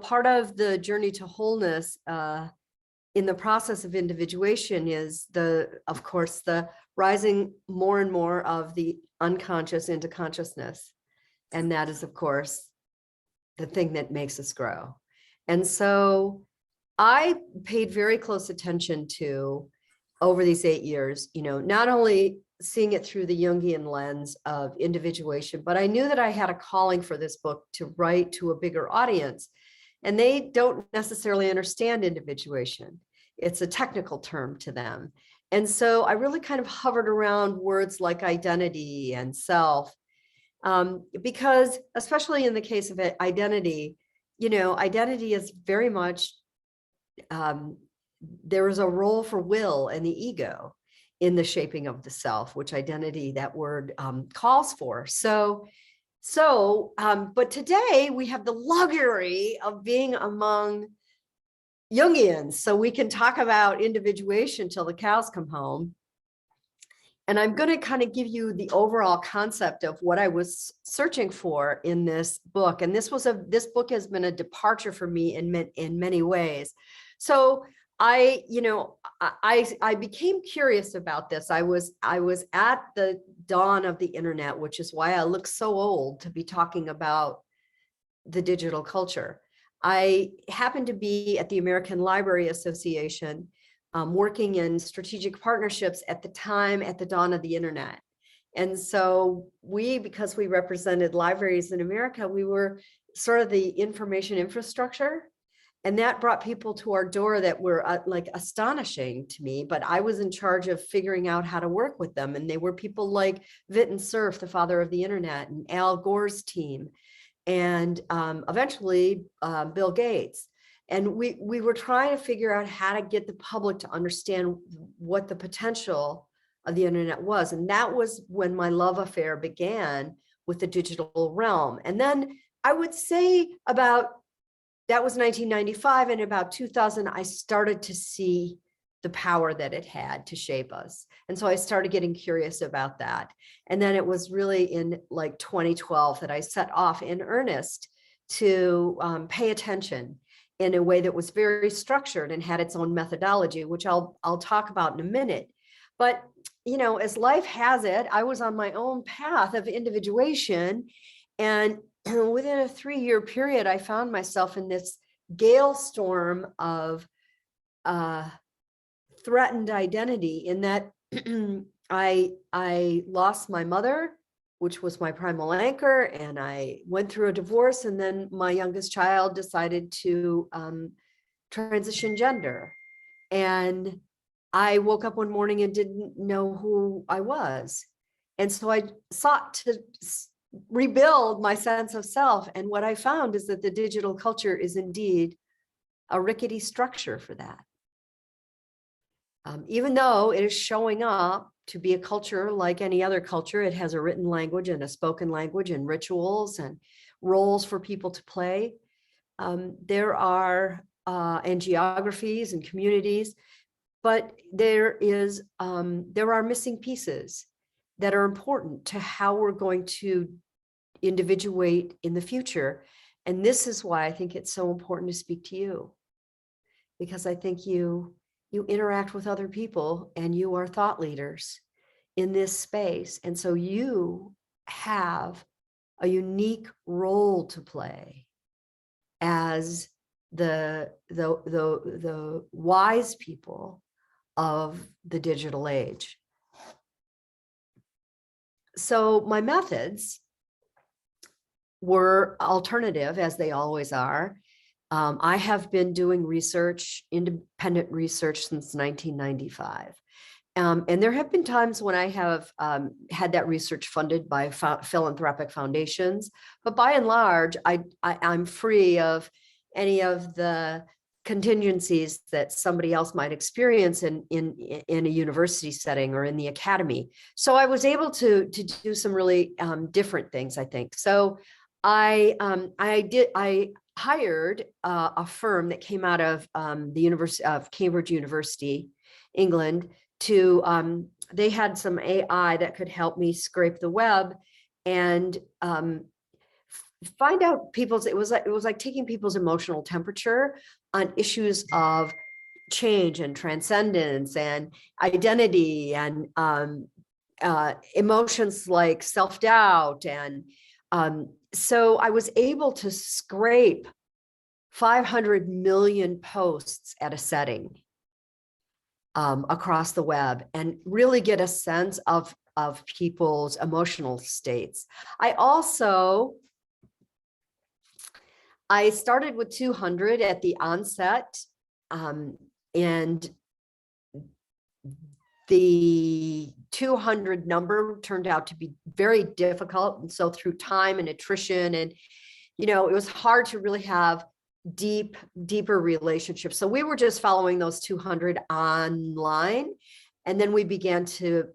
part of the journey to wholeness in the process of individuation is of course, the rising more and more of the unconscious into consciousness. And that is, of course, the thing that makes us grow. And so I paid very close attention to, over these 8 years, not only seeing it through the Jungian lens of individuation, but I knew that I had a calling for this book to write to a bigger audience. And they don't necessarily understand individuation. It's a technical term to them. And so I really kind of hovered around words like identity and self, because especially in the case of identity, identity is very much, there is a role for will and the ego in the shaping of the self, which identity, that word, calls for. But today we have the luxury of being among Jungians, so we can talk about individuation till the cows come home. And I'm going to kind of give you the overall concept of what I was searching for in this book. And this book has been a departure for me in many ways. So I became curious about this. I was at the dawn of the internet, which is why I look so old to be talking about the digital culture. I happened to be at the American Library Association, working in strategic partnerships at the dawn of the internet. And so because we represented libraries in America, we were sort of the information infrastructure. And that brought people to our door that were like astonishing to me, but I was in charge of figuring out how to work with them. And they were people like Vinton Cerf, the father of the internet, and Al Gore's team, and eventually Bill Gates. And we were trying to figure out how to get the public to understand what the potential of the internet was. And that was when my love affair began with the digital realm. And then I would say that was 1995, and about 2000, I started to see the power that it had to shape us. And so I started getting curious about that. And then it was really in like 2012 that I set off in earnest to pay attention in a way that was very structured and had its own methodology, which I'll talk about in a minute. But, as life has it, I was on my own path of individuation. And within a 3-year period, I found myself in this gale storm of threatened identity, in that I lost my mother, which was my primal anchor, and I went through a divorce, and then my youngest child decided to transition gender. And I woke up one morning and didn't know who I was. And so I sought to rebuild my sense of self. And what I found is that the digital culture is indeed a rickety structure for that. Even though it is showing up to be a culture like any other culture, it has a written language and a spoken language and rituals and roles for people to play. There are and geographies and communities, but there are missing pieces that are important to how we're going to individuate in the future. And this is why I think it's so important to speak to you, because I think you interact with other people and you are thought leaders in this space. And so you have a unique role to play as the wise people of the digital age. So my methods were alternative, as they always are. I have been doing research, independent research, since 1995. And there have been times when I have had that research funded by philanthropic foundations, but by and large, I'm free of any of the contingencies that somebody else might experience in a university setting or in the academy. So I was able to do some really different things, I think. So I hired a firm that came out of the University of Cambridge University, England, to they had some AI that could help me scrape the web and find out people's, it was like taking people's emotional temperature on issues of change and transcendence and identity and emotions like self-doubt. And so I was able to scrape 500 million posts at a setting across the web and really get a sense of people's emotional states. I started with 200 at the onset, and the 200 number turned out to be very difficult. And so through time and attrition, and, it was hard to really have deeper relationships. So we were just following those 200 online. And then we began to,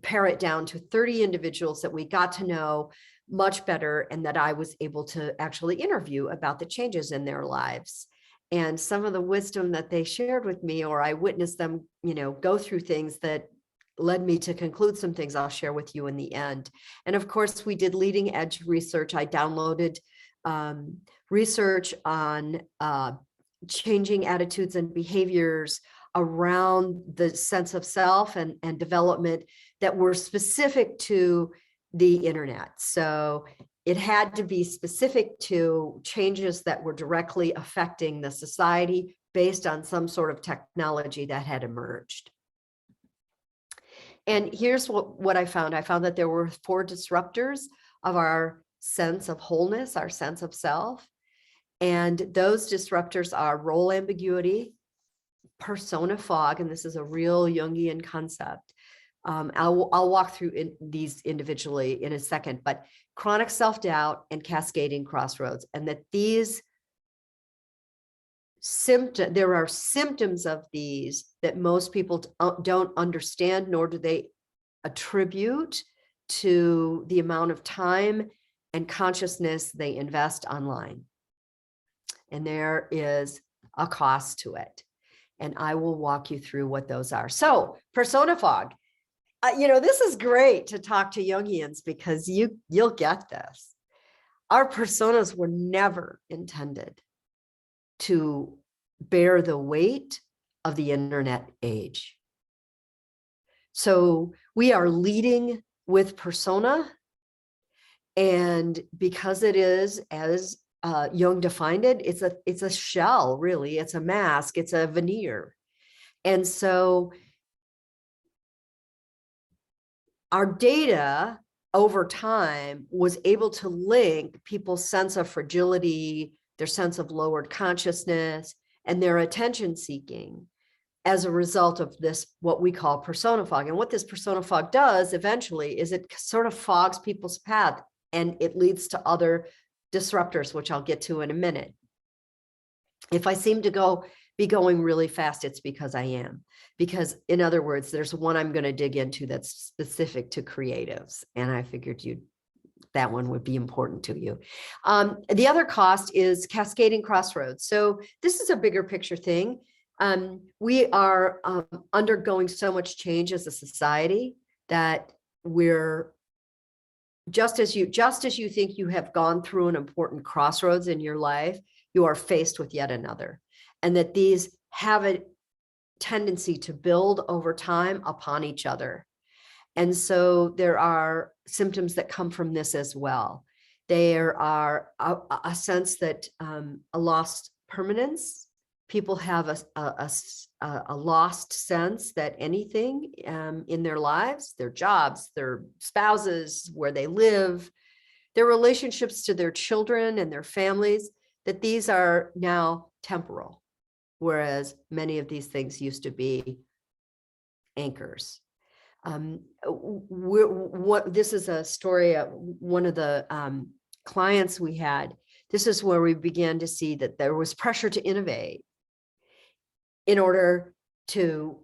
pare it down to 30 individuals that we got to know much better, and that I was able to actually interview about the changes in their lives. And some of the wisdom that they shared with me, or I witnessed them, go through things that led me to conclude some things I'll share with you in the end. And of course, we did leading edge research. I downloaded research on changing attitudes and behaviors around the sense of self and development that were specific to the internet. So it had to be specific to changes that were directly affecting the society based on some sort of technology that had emerged. And here's what I found. I found that there were 4 disruptors of our sense of wholeness, our sense of self. And those disruptors are role ambiguity, persona fog, and this is a real Jungian concept. I'll walk through these individually in a second, but chronic self-doubt and cascading crossroads, and that these there are symptoms of these that most people don't understand, nor do they attribute to the amount of time and consciousness they invest online. And there is a cost to it. And I will walk you through what those are. So persona fog. This is great to talk to Jungians because you'll get this. Our personas were never intended to bear the weight of the internet age. So we are leading with persona, and because it is, as Jung defined it, it's a shell, really. It's a mask, it's a veneer. And so our data over time was able to link people's sense of fragility, their sense of lowered consciousness, and their attention seeking, as a result of this, what we call persona fog. And what this persona fog does eventually is it sort of fogs people's path, and it leads to other disruptors, which I'll get to in a minute. If I seem to be going really fast, it's because I am. Because in other words, there's one I'm going to dig into that's specific to creatives. And I figured that one would be important to you. The other cost is Cascading Crossroads. So this is a bigger picture thing. We are undergoing so much change as a society that we're just as you think you have gone through an important crossroads in your life, you are faced with yet another, and that these have a tendency to build over time upon each other. And so there are symptoms that come from this as well. There are a sense that a lost permanence. People have a lost sense that anything in their lives, their jobs, their spouses, where they live, their relationships to their children and their families, that these are now temporal, whereas many of these things used to be anchors. This is a story of one of the clients we had. This is where we began to see that there was pressure to innovate in order to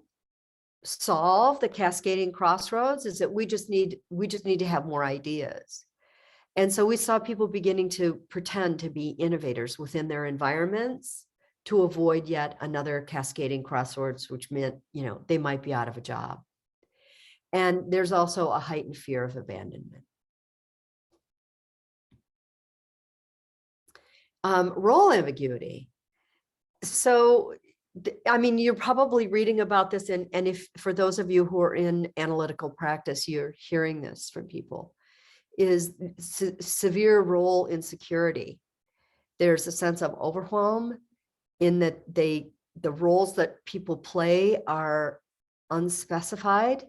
solve the cascading crossroads. Is that we just need to have more ideas. And so we saw people beginning to pretend to be innovators within their environments to avoid yet another cascading crossroads, which meant, they might be out of a job. And there's also a heightened fear of abandonment. Role ambiguity. So, you're probably reading about this, and if for those of you who are in analytical practice, you're hearing this from people, is severe role insecurity. There's a sense of overwhelm in that the roles that people play are unspecified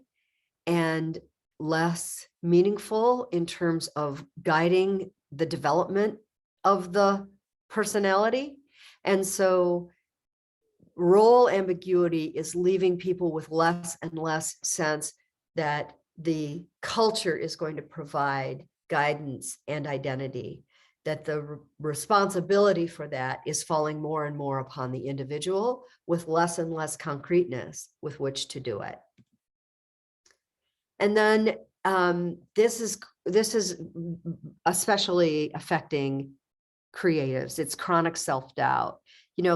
and less meaningful in terms of guiding the development of the personality. And so role ambiguity is leaving people with less and less sense that the culture is going to provide guidance and identity, that the responsibility for that is falling more and more upon the individual with less and less concreteness with which to do it. And then this is especially affecting creatives. It's chronic self-doubt.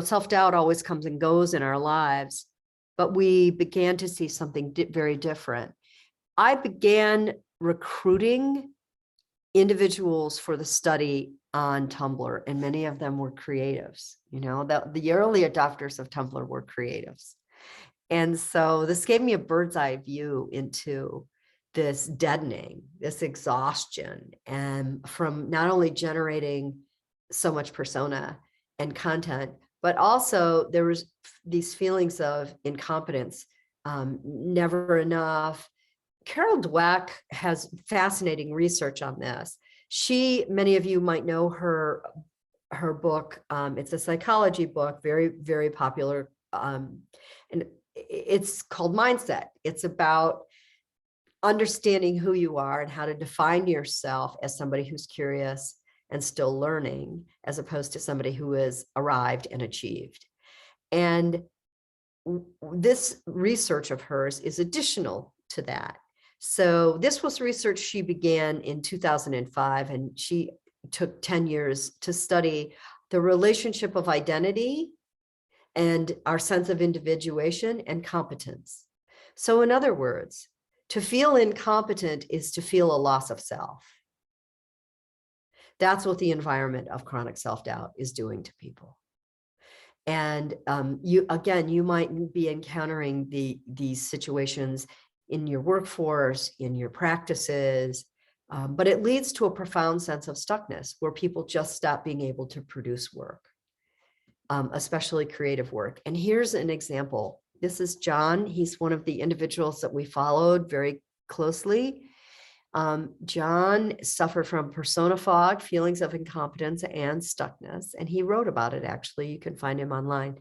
Self-doubt always comes and goes in our lives, but we began to see something very different. I began recruiting individuals for the study on Tumblr, and many of them were creatives. The early adopters of Tumblr were creatives. And so this gave me a bird's eye view into this deadening, this exhaustion, and from not only generating so much persona and content, but also there was these feelings of incompetence, never enough. Carol Dweck has fascinating research on this. Many of you might know her book. It's a psychology book, very, very popular. And it's called Mindset. It's about understanding who you are and how to define yourself as somebody who's curious and still learning, as opposed to somebody who has arrived and achieved. And this research of hers is additional to that. So this was research she began in 2005, and she took 10 years to study the relationship of identity and our sense of individuation and competence. So in other words, to feel incompetent is to feel a loss of self. That's what the environment of chronic self-doubt is doing to people. And you might be encountering these situations in your workforce, in your practices, but it leads to a profound sense of stuckness where people just stop being able to produce work, especially creative work. And here's an example. This is John. He's one of the individuals that we followed very closely. John suffered from persona fog, feelings of incompetence and stuckness, and he wrote about it. Actually, you can find him online.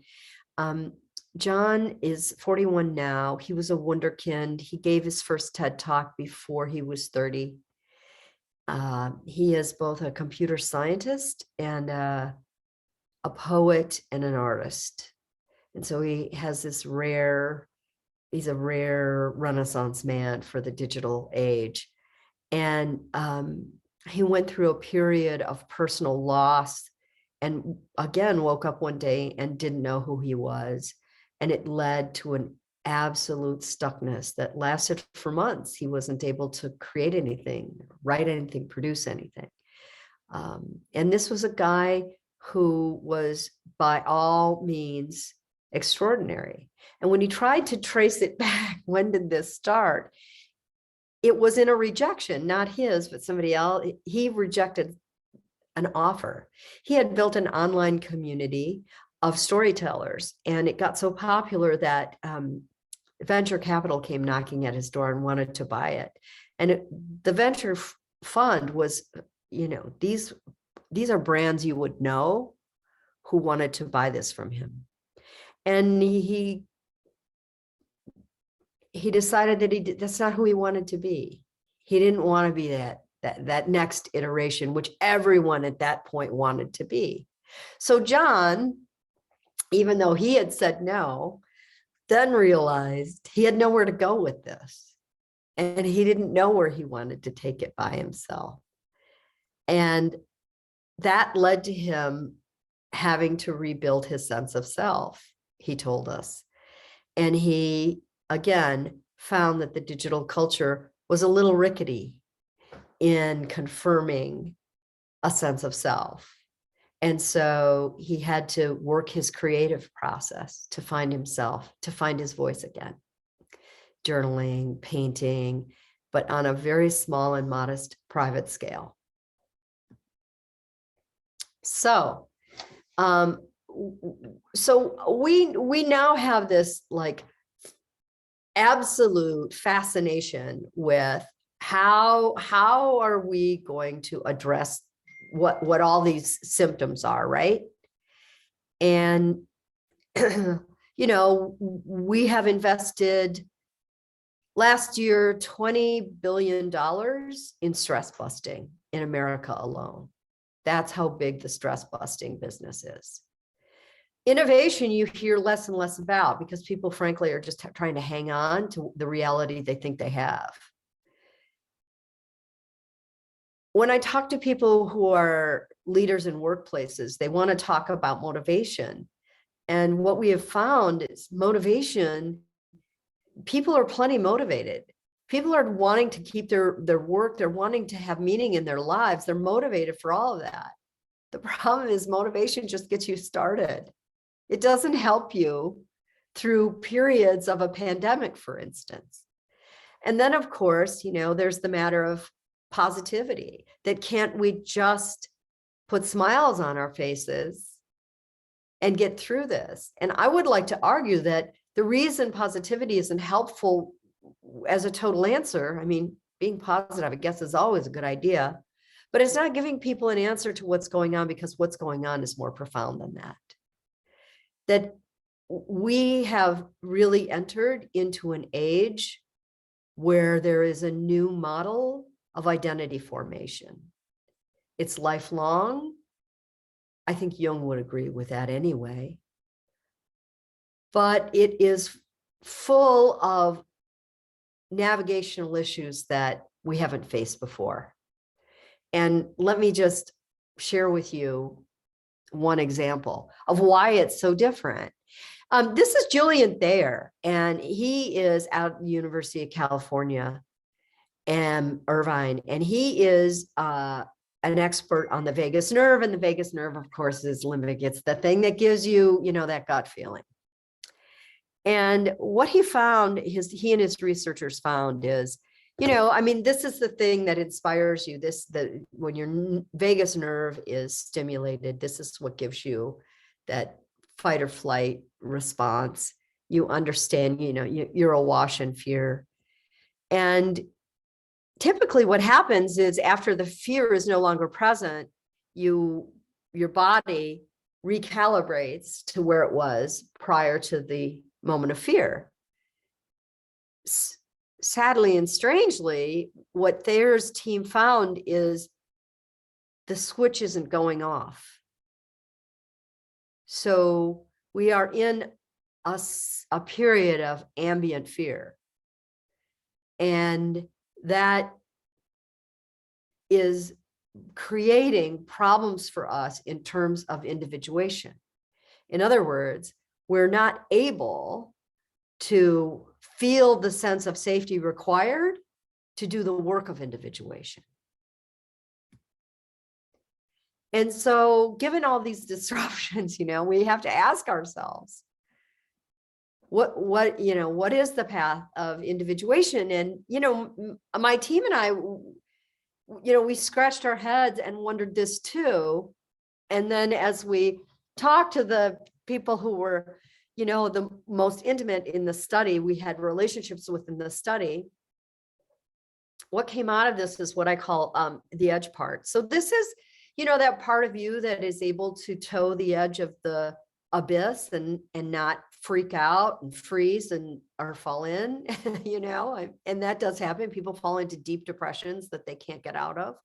John is 41 now. He was a wunderkind. He gave his first TED Talk before he was 30. He is both a computer scientist and a poet and an artist. And so he has this he's a rare Renaissance man for the digital age. And he went through a period of personal loss and again woke up one day and didn't know who he was. And it led to an absolute stuckness that lasted for months. He wasn't able to create anything, write anything, produce anything. And this was a guy who was by all means extraordinary. And when he tried to trace it back, when did this start? It was in a rejection, not his, but somebody else. He rejected an offer. He had built an online community of storytellers, and it got so popular that venture capital came knocking at his door and wanted to buy it. And the venture fund was, these are brands you would know who wanted to buy this from him. And he decided that that's not who he wanted to be. He didn't want to be that next iteration, which everyone at that point wanted to be. So John, even though he had said no, then realized he had nowhere to go with this. And he didn't know where he wanted to take it by himself. And that led to him having to rebuild his sense of self, he told us. And he, again, found that the digital culture was a little rickety in confirming a sense of self. And so he had to work his creative process to find himself, to find his voice again. Journaling, painting, but on a very small and modest private scale. So, we now have this like absolute fascination with how are we going to address what all these symptoms are, right? And we have invested last year $20 billion in stress busting in America alone. That's how big the stress busting business is. Innovation you hear less and less about because people frankly are just trying to hang on to the reality they think they have. When I talk to people who are leaders in workplaces, they want to talk about motivation. And what we have found is motivation, people are plenty motivated. People are wanting to keep their work, they're wanting to have meaning in their lives. They're motivated for all of that. The problem is motivation just gets you started. It doesn't help you through periods of a pandemic, for instance. And then, of course, there's the matter of positivity, that can't we just put smiles on our faces and get through this? And I would like to argue that the reason positivity isn't helpful as a total answer, I mean, being positive, I guess, is always a good idea, but it's not giving people an answer to what's going on, because what's going on is more profound than that. That we have really entered into an age where there is a new model of identity formation. It's lifelong. I think Jung would agree with that anyway. But it is full of navigational issues that we haven't faced before. And let me just share with you one example of why it's so different. This is Julian Thayer, and he is out at the University of California and Irvine, and he is an expert on the vagus nerve, and the vagus nerve, of course, is limbic. It's the thing that gives you, that gut feeling. And what he found, he and his researchers found is, this is the thing that inspires you. When your vagus nerve is stimulated, this is what gives you that fight or flight response. You understand, you're awash in fear. And typically what happens is after the fear is no longer present, your body recalibrates to where it was prior to the moment of fear. Sadly and strangely, what Thayer's team found is the switch isn't going off. So we are in a period of ambient fear. And that is creating problems for us in terms of individuation. In other words, we're not able to feel the sense of safety required to do the work of individuation. And so given all these disruptions, we have to ask ourselves, what is the path of individuation? And, my team and I, we scratched our heads and wondered this too. And then as we talked to the people who were, the most intimate in the study, we had relationships within the study. What came out of this is what I call the edge part. So this is, that part of you that is able to toe the edge of the abyss and not freak out and freeze or fall in, and that does happen. People fall into deep depressions that they can't get out of.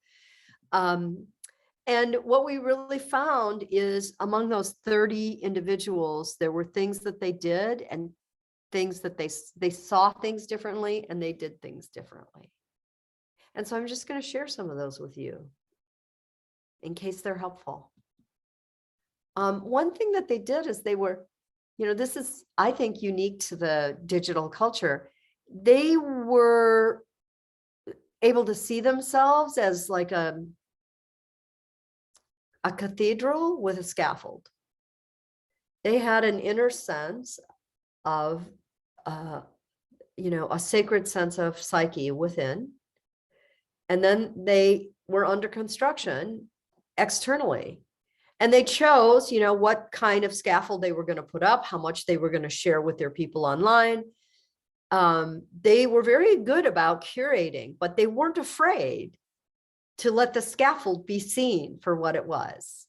And what we really found is among those 30 individuals, there were things that they did and things that they saw things differently and they did things differently. And so I'm just going to share some of those with you in case they're helpful. One thing that they did is they were, this is, I think, unique to the digital culture. They were able to see themselves as like a cathedral with a scaffold. They had an inner sense of, a sacred sense of psyche within. And then they were under construction externally. And they chose, what kind of scaffold they were going to put up, how much they were going to share with their people online. They were very good about curating, but they weren't afraid to let the scaffold be seen for what it was.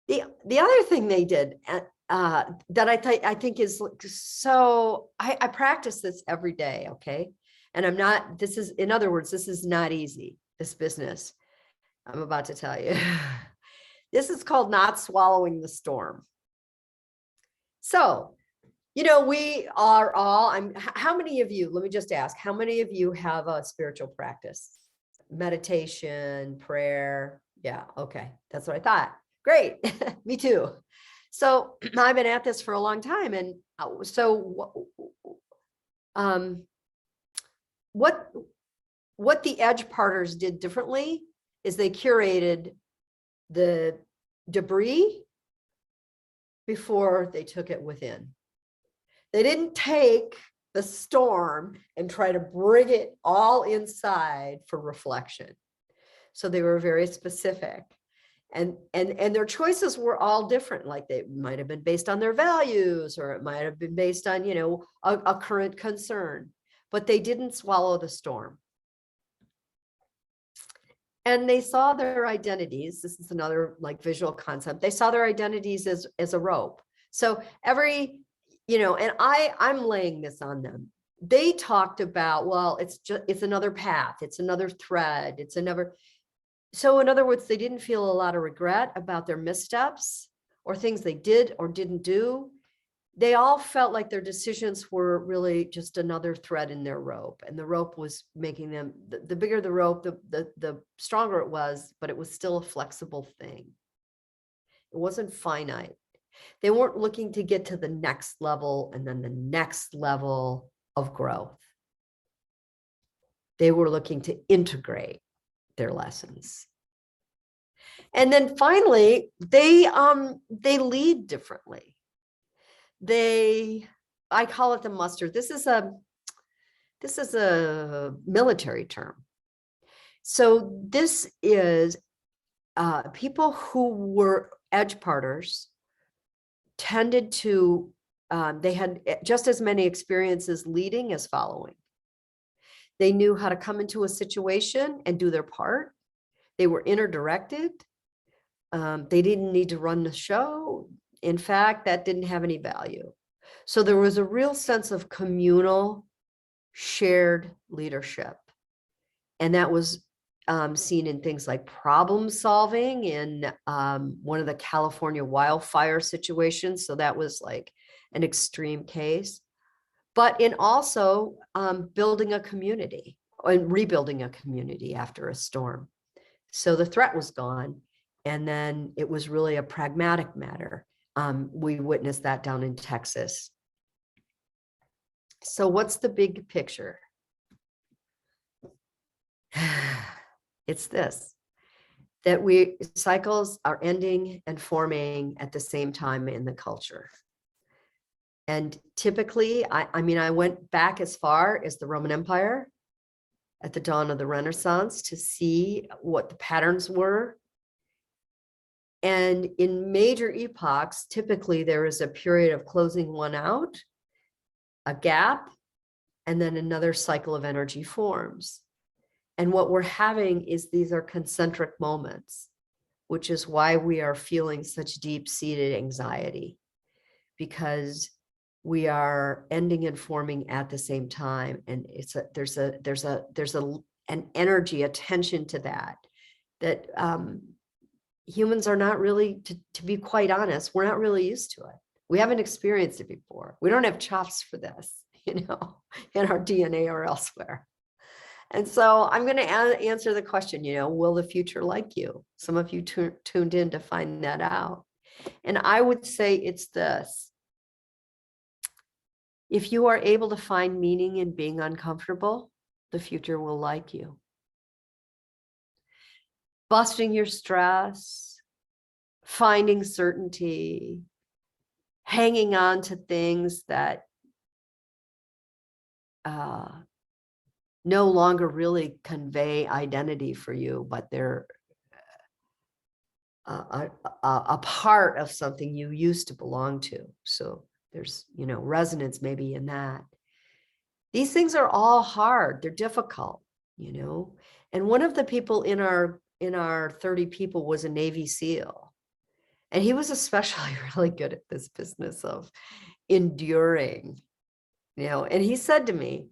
The other thing they did that I think is so, I practice this every day, okay? And in other words, this is not easy, this business I'm about to tell you. This is called not swallowing the storm. So, we are all, how many of you, let me just ask, how many of you have a spiritual practice? Meditation, prayer? Yeah, okay, that's what I thought. Great, me too. So I've been at this for a long time. And so what the edge parters did differently is they curated the debris before they took it within. They didn't take the storm and try to bring it all inside for reflection. So they were very specific. And their choices were all different. Like they might have been based on their values, or it might have been based on, a current concern, but they didn't swallow the storm. And they saw their identities. This is another like visual concept. They saw their identities as a rope. So every, and I'm laying this on them. They talked about, well, it's another path. It's another thread. It's another. So in other words, they didn't feel a lot of regret about their missteps or things they did or didn't do. They all felt like their decisions were really just another thread in their rope, and the rope was making them, the bigger the rope, the stronger it was, but it was still a flexible thing. It wasn't finite. They weren't looking to get to the next level and then the next level of growth. They were looking to integrate their lessons. And then finally, they lead differently. I call it the mustard. This is a military term. So this is people who were edge parters tended to, they had just as many experiences leading as following. They knew how to come into a situation and do their part. They were inner-directed. They didn't need to run the show. In fact, that didn't have any value. So there was a real sense of communal shared leadership. And that was seen in things like problem solving in one of the California wildfire situations. So that was like an extreme case, but in also building a community and rebuilding a community after a storm. So the threat was gone. And then it was really a pragmatic matter. We witnessed that down in Texas. So what's the big picture? It's this, that cycles are ending and forming at the same time in the culture. And typically, I mean, I went back as far as the Roman Empire at the dawn of the Renaissance to see what the patterns were. And in major epochs, typically there is a period of closing one out, a gap, and then another cycle of energy forms. And what we're having is these are concentric moments, which is why we are feeling such deep-seated anxiety, because we are ending and forming at the same time. And there's an energy, a tension to that humans are not really, to be quite honest, we're not really used to it. We haven't experienced it before. We don't have chops for this, in our DNA or elsewhere. And so I'm going to answer the question, will the future like you? Some of you tuned in to find that out. And I would say it's this. If you are able to find meaning in being uncomfortable, the future will like you. Busting your stress, finding certainty, hanging on to things that no longer really convey identity for you, but they're a part of something you used to belong to. So there's, resonance maybe in that. These things are all hard. They're difficult, And one of the people in our 30 people was a Navy SEAL. And he was especially really good at this business of enduring, and he said to me,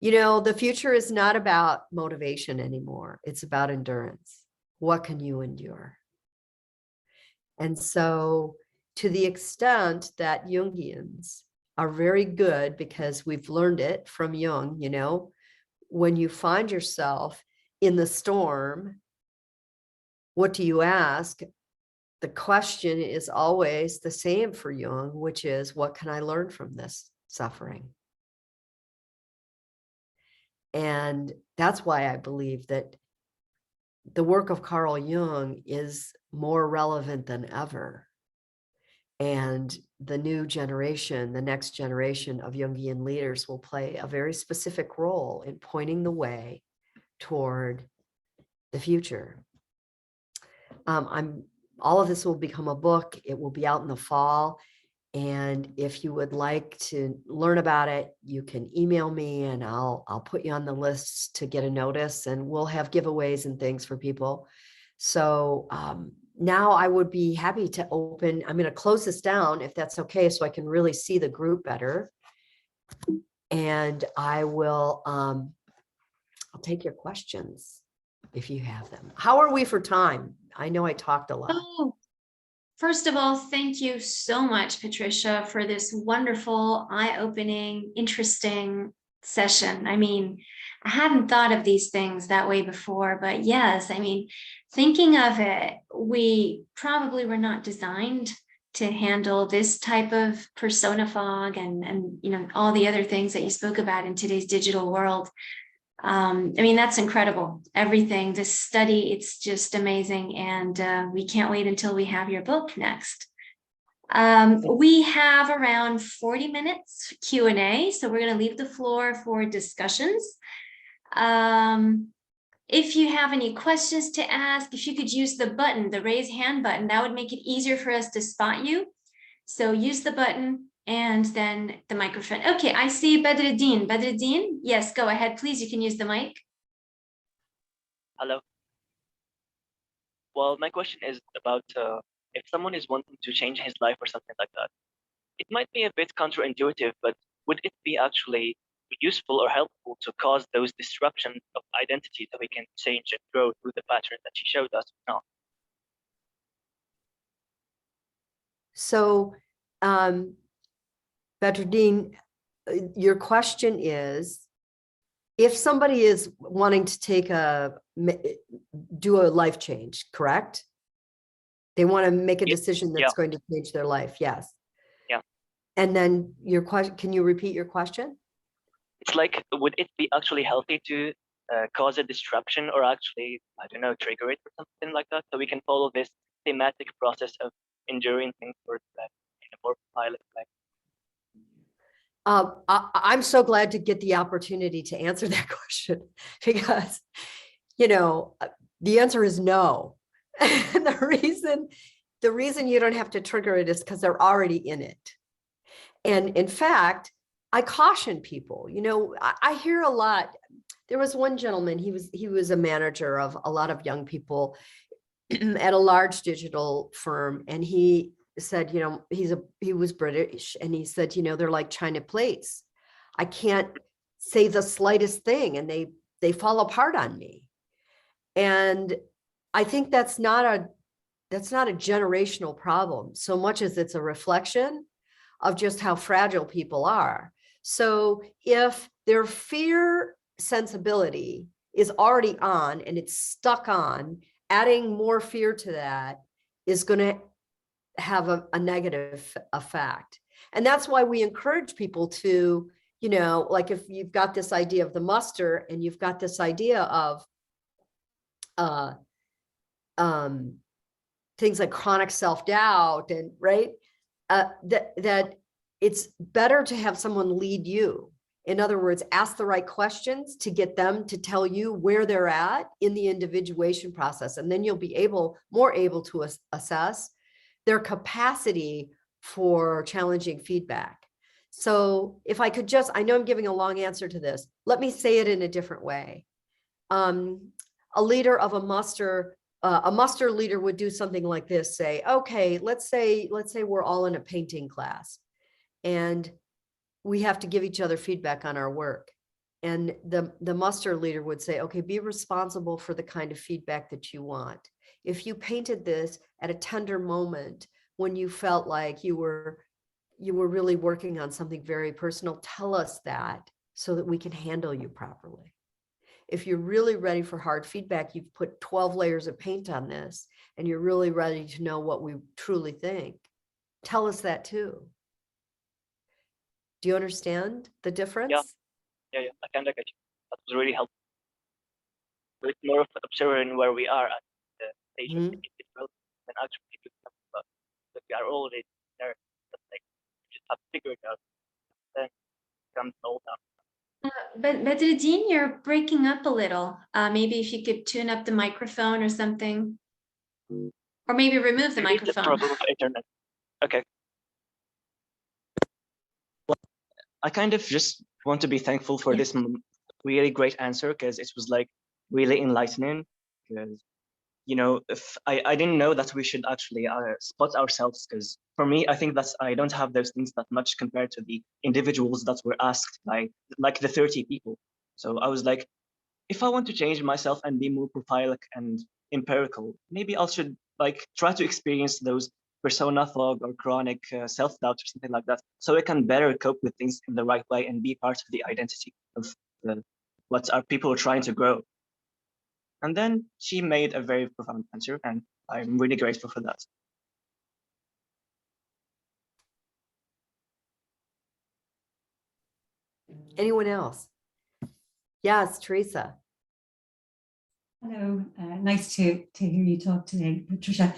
the future is not about motivation anymore. It's about endurance. What can you endure? And so to the extent that Jungians are very good, because we've learned it from Jung, when you find yourself in the storm, what do you ask? The question is always the same for Jung, which is, what can I learn from this suffering? And that's why I believe that the work of Carl Jung is more relevant than ever. And the new generation, the next generation of Jungian leaders will play a very specific role in pointing the way toward the future. All of this will become a book. It will be out in the fall. And if you would like to learn about it, you can email me and I'll put you on the list to get a notice, and we'll have giveaways and things for people. So now I would be happy to open. I'm going to close this down if that's okay, so I can really see the group better. And I will, I'll take your questions if you have them. How are we for time? I know I talked a lot. Oh, first of all, thank you so much, Patricia, for this wonderful, eye-opening, interesting session. I mean, I hadn't thought of these things that way before, but yes, I mean, thinking of it, we probably were not designed to handle this type of persona fog and all the other things that you spoke about in today's digital world. I mean, that's incredible. Everything, this study, it's just amazing. And we can't wait until we have your book next. We have around 40 minutes Q&A, so we're going to leave the floor for discussions. If you have any questions to ask, if you could use the button, the raise hand button, that would make it easier for us to spot you. So use the button and then the microphone. Okay, I see Badruddin. Badruddin, yes, go ahead, please. You can use the mic. Hello. Well, my question is about if someone is wanting to change his life or something like that, it might be a bit counterintuitive, but would it be actually useful or helpful to cause those disruptions of identity that we can change and grow through the pattern that she showed us now? So, Badruddin, your question is, if somebody is wanting to do a life change, correct? They want to make a decision that's going to change their life. Yes. Yeah. And then your question, can you repeat your question? It's like, would it be actually healthy to cause a disruption or actually, I don't know, trigger it or something like that? So we can follow this thematic process of enduring things for in a more pilot way. I'm so glad to get the opportunity to answer that question because, you know, the answer is no. And the reason you don't have to trigger it is because they're already in it. And in fact, I caution people, you know, I hear a lot. There was one gentleman, he was a manager of a lot of young people at a large digital firm. And he said, you know, he was British, and he said, you know, they're like China plates. I can't say the slightest thing and they fall apart on me. And I think that's not a generational problem so much as it's a reflection of just how fragile people are. So if their fear sensibility is already on and it's stuck on, adding more fear to that is going to have a negative effect. And that's why we encourage people to, you know, like if you've got this idea of the muster and you've got this idea of things like chronic self-doubt and right, that it's better to have someone lead you. In other words, ask the right questions to get them to tell you where they're at in the individuation process. And then you'll be more able to assess their capacity for challenging feedback. So if I could just, I know I'm giving a long answer to this. Let me say it in a different way. A leader of a muster leader would do something like this, say, okay, let's say we're all in a painting class and we have to give each other feedback on our work. And the muster leader would say, okay, be responsible for the kind of feedback that you want. If you painted this at a tender moment when you felt like you were really working on something very personal, tell us that so that we can handle you properly. If you're really ready for hard feedback, you've put 12 layers of paint on this and you're really ready to know what we truly think, tell us that too. Do you understand the difference? Yeah, I kind of get you. That was really helpful. But it's more of observing where we are at the stage of growth than actually do something about it. But we are already there. But like, we just have to figure it out. Then it comes all down. But Badruddin, you're breaking up a little. Maybe if you could tune up the microphone or something, or maybe remove the Maybe it's a microphone. problem with internet. Okay. Well, I kind of just want to be thankful for this really great answer because it was like really enlightening. Because you know, if I didn't know that we should actually spot ourselves, because for me, I think that I don't have those things that much compared to the individuals that were asked by like the 30 people. So I was like, if I want to change myself and be more prophilic and empirical, maybe I should like try to experience those persona fog or chronic self-doubt or something like that, so I can better cope with things in the right way and be part of the identity of what our people are trying to grow. And then she made a very profound answer, and I'm really grateful for that. Anyone else? Yes, Teresa. Hello, nice to hear you talk today, Patricia.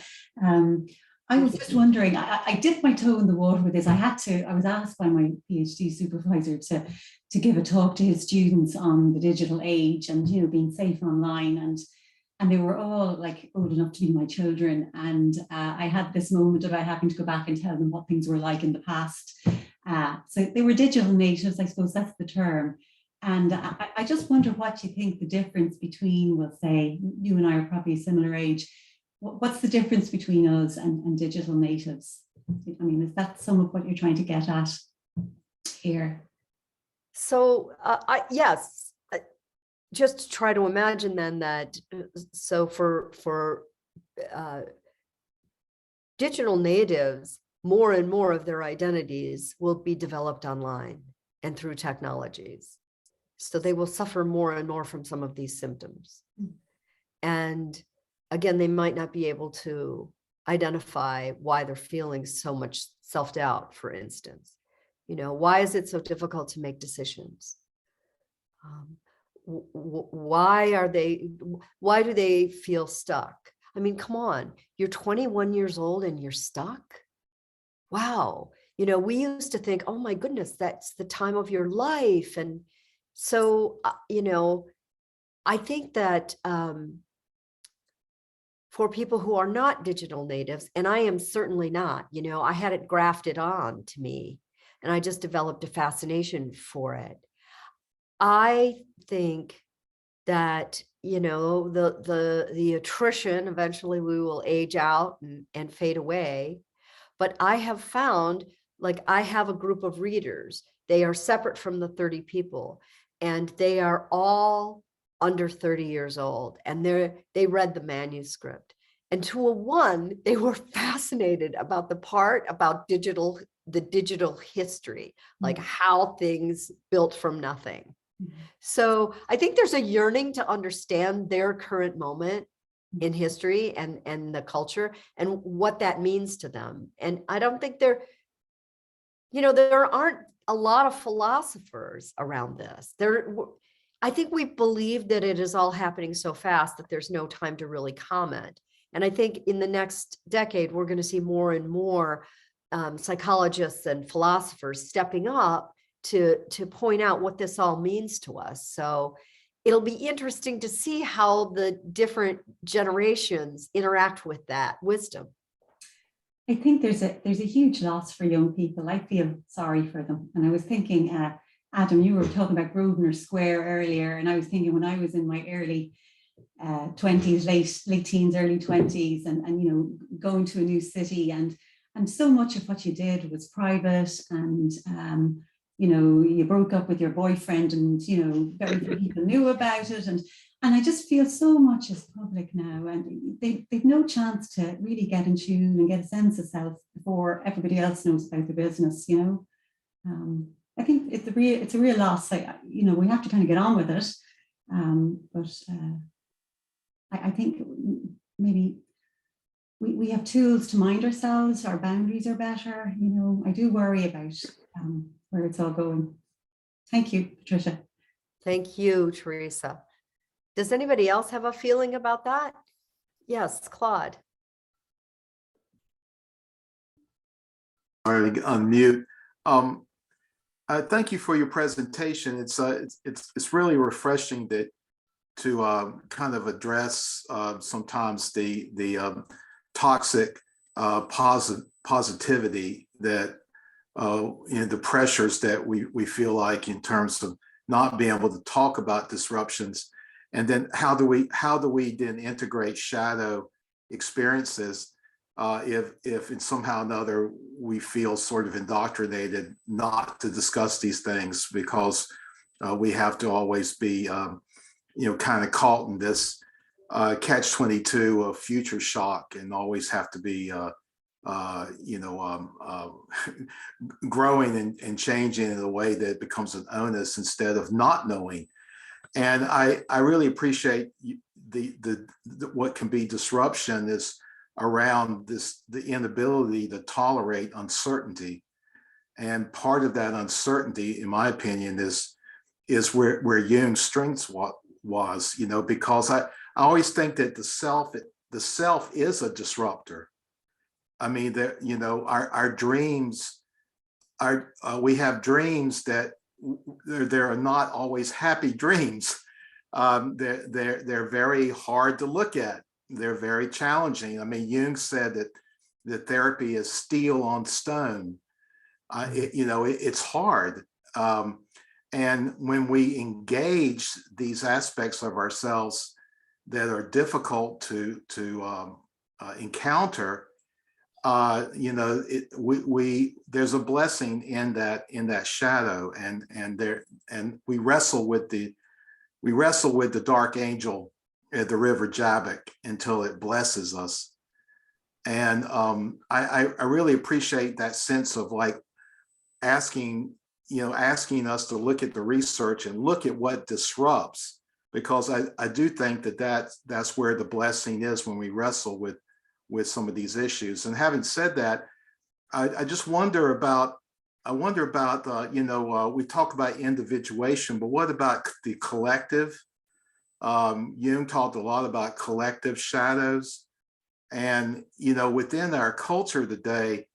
I was just wondering, I dipped my toe in the water with this. I was asked by my PhD supervisor to give a talk to his students on the digital age and, you know, being safe online, and they were all like old enough to be my children. And I had this moment about having to go back and tell them what things were like in the past. So they were digital natives, I suppose that's the term. And I just wonder what you think the difference between, we'll say, you and I are probably a similar age. What's the difference between us and digital natives? I mean, is that some of what you're trying to get at here? So yes, just try to imagine then that, so for digital natives, more and more of their identities will be developed online and through technologies. So they will suffer more and more from some of these symptoms. And again, they might not be able to identify why they're feeling so much self-doubt, for instance. You know, why is it so difficult to make decisions? Why do they feel stuck? I mean, come on, you're 21 years old and you're stuck? Wow. You know, we used to think, oh my goodness, that's the time of your life. And so, you know, I think that for people who are not digital natives, and I am certainly not, you know, I had it grafted on to me and I just developed a fascination for it. I think that, you know, the attrition, eventually we will age out and fade away. But I have found, like, I have a group of readers. They are separate from the 30 people, and they are all under 30 years old, and they read the manuscript. And to a one, they were fascinated about the part about the digital history, like how things built from nothing. So I think there's a yearning to understand their current moment in history and the culture and what that means to them. And I don't think there aren't a lot of philosophers around this. I think we believe that it is all happening so fast that there's no time to really comment. And I think in the next decade, we're going to see more and more psychologists and philosophers stepping up to point out what this all means to us. So it'll be interesting to see how the different generations interact with that wisdom. I think there's a huge loss for young people. I feel sorry for them. And I was thinking, Adam, you were talking about Grosvenor Square earlier, and I was thinking when I was in my early 20s, late teens, early 20s, and you know, going to a new city, and so much of what you did was private, and you know, you broke up with your boyfriend, and you know, very few people knew about it, and I just feel so much is public now, and they've no chance to really get in tune and get a sense of self before everybody else knows about the business, you know. I think it's a real loss. You know, we have to kind of get on with it, but I think maybe we have tools to mind ourselves. Our boundaries are better. You know, I do worry about where it's all going. Thank you, Patricia. Thank you, Teresa. Does anybody else have a feeling about that? Yes, Claude. All right, unmute. Thank you for your presentation. It's really refreshing to kind of address sometimes the toxic positivity that you know, the pressures that we feel like in terms of not being able to talk about disruptions, and then how do we then integrate shadow experiences if in somehow or another we feel sort of indoctrinated not to discuss these things because we have to always be you know, kind of caught in this catch-22 of future shock and always have to be you know, growing and changing in a way that becomes an onus instead of not knowing. And I really appreciate the what can be disruption is around the inability to tolerate uncertainty. And part of that uncertainty, in my opinion, is where Jung's strengths was, you know, because I always think that the self is a disruptor. I mean, that, you know, our dreams we have dreams that they're not always happy dreams. They're very hard to look at. They're very challenging. I mean, Jung said that therapy is steel on stone. You know, it's hard. And when we engage these aspects of ourselves that are difficult to encounter, you know, there's a blessing in that shadow, and we wrestle with the dark angel at the river Jabbok until it blesses us. And I really appreciate that sense of like asking us to look at the research and look at what disrupts, because I do think that's where the blessing is when we wrestle with some of these issues. And having said that, I just wonder about, we talk about individuation, but what about the collective? Jung talked a lot about collective shadows. And, you know, within our culture today,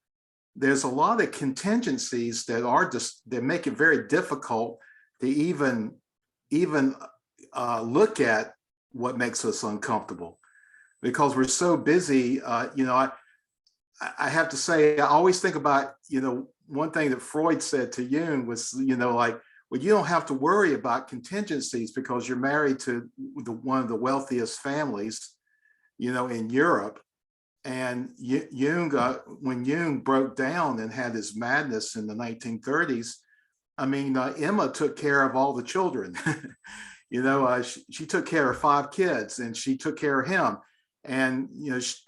there's a lot of contingencies that make it very difficult to even look at what makes us uncomfortable, because we're so busy. I have to say, I always think about, one thing that Freud said to Jung was, like, well, you don't have to worry about contingencies because you're married to one of the wealthiest families, in Europe. And Jung, when Jung broke down and had his madness in the 1930s, I mean, Emma took care of all the children. She took care of 5 kids, and she took care of him. And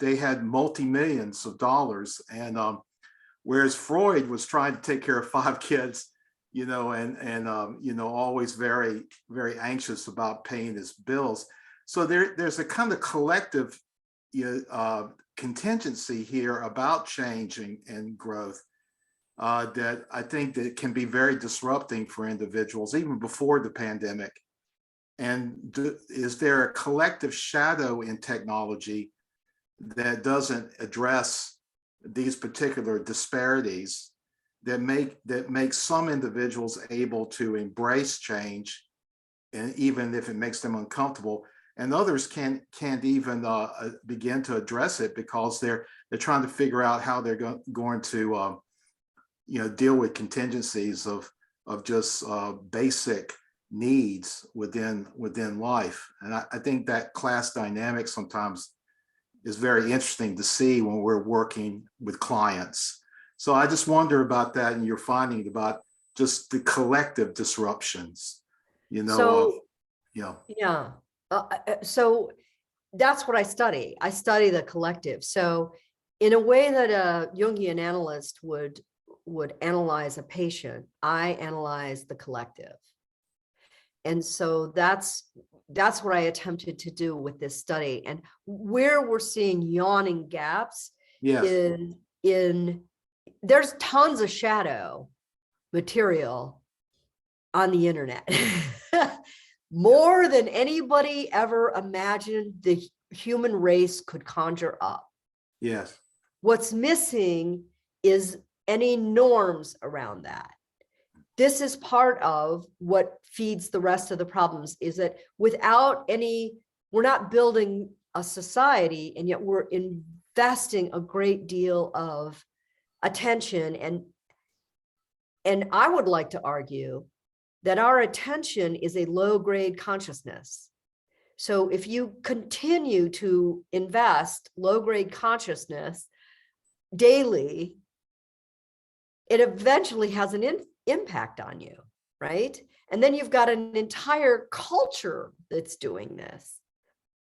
they had multi-millions of dollars. And whereas Freud was trying to take care of 5 kids, always very, very anxious about paying his bills. So there's a kind of collective contingency here about change and growth that I think that can be very disrupting for individuals, even before the pandemic. And is there a collective shadow in technology that doesn't address these particular disparities that make some individuals able to embrace change, and even if it makes them uncomfortable, and others can't even begin to address it because they're trying to figure out how they're going to deal with contingencies of just basic needs within life. And I think that class dynamic sometimes is very interesting to see when we're working with clients. So I just wonder about that, and your finding about just the collective disruptions, So that's what I study. I study the collective. So in a way that a Jungian analyst would analyze a patient, I analyze the collective. And so that's what I attempted to do with this study. And where we're seeing yawning gaps is there's tons of shadow material on the internet. More than anybody ever imagined the human race could conjure up. Yes. What's missing is any norms around that. This is part of what feeds the rest of the problems, is that without any, we're not building a society, and yet we're investing a great deal of attention. And I would like to argue that our attention is a low-grade consciousness. So if you continue to invest low-grade consciousness daily, it eventually has an impact on you, right? And then you've got an entire culture that's doing this.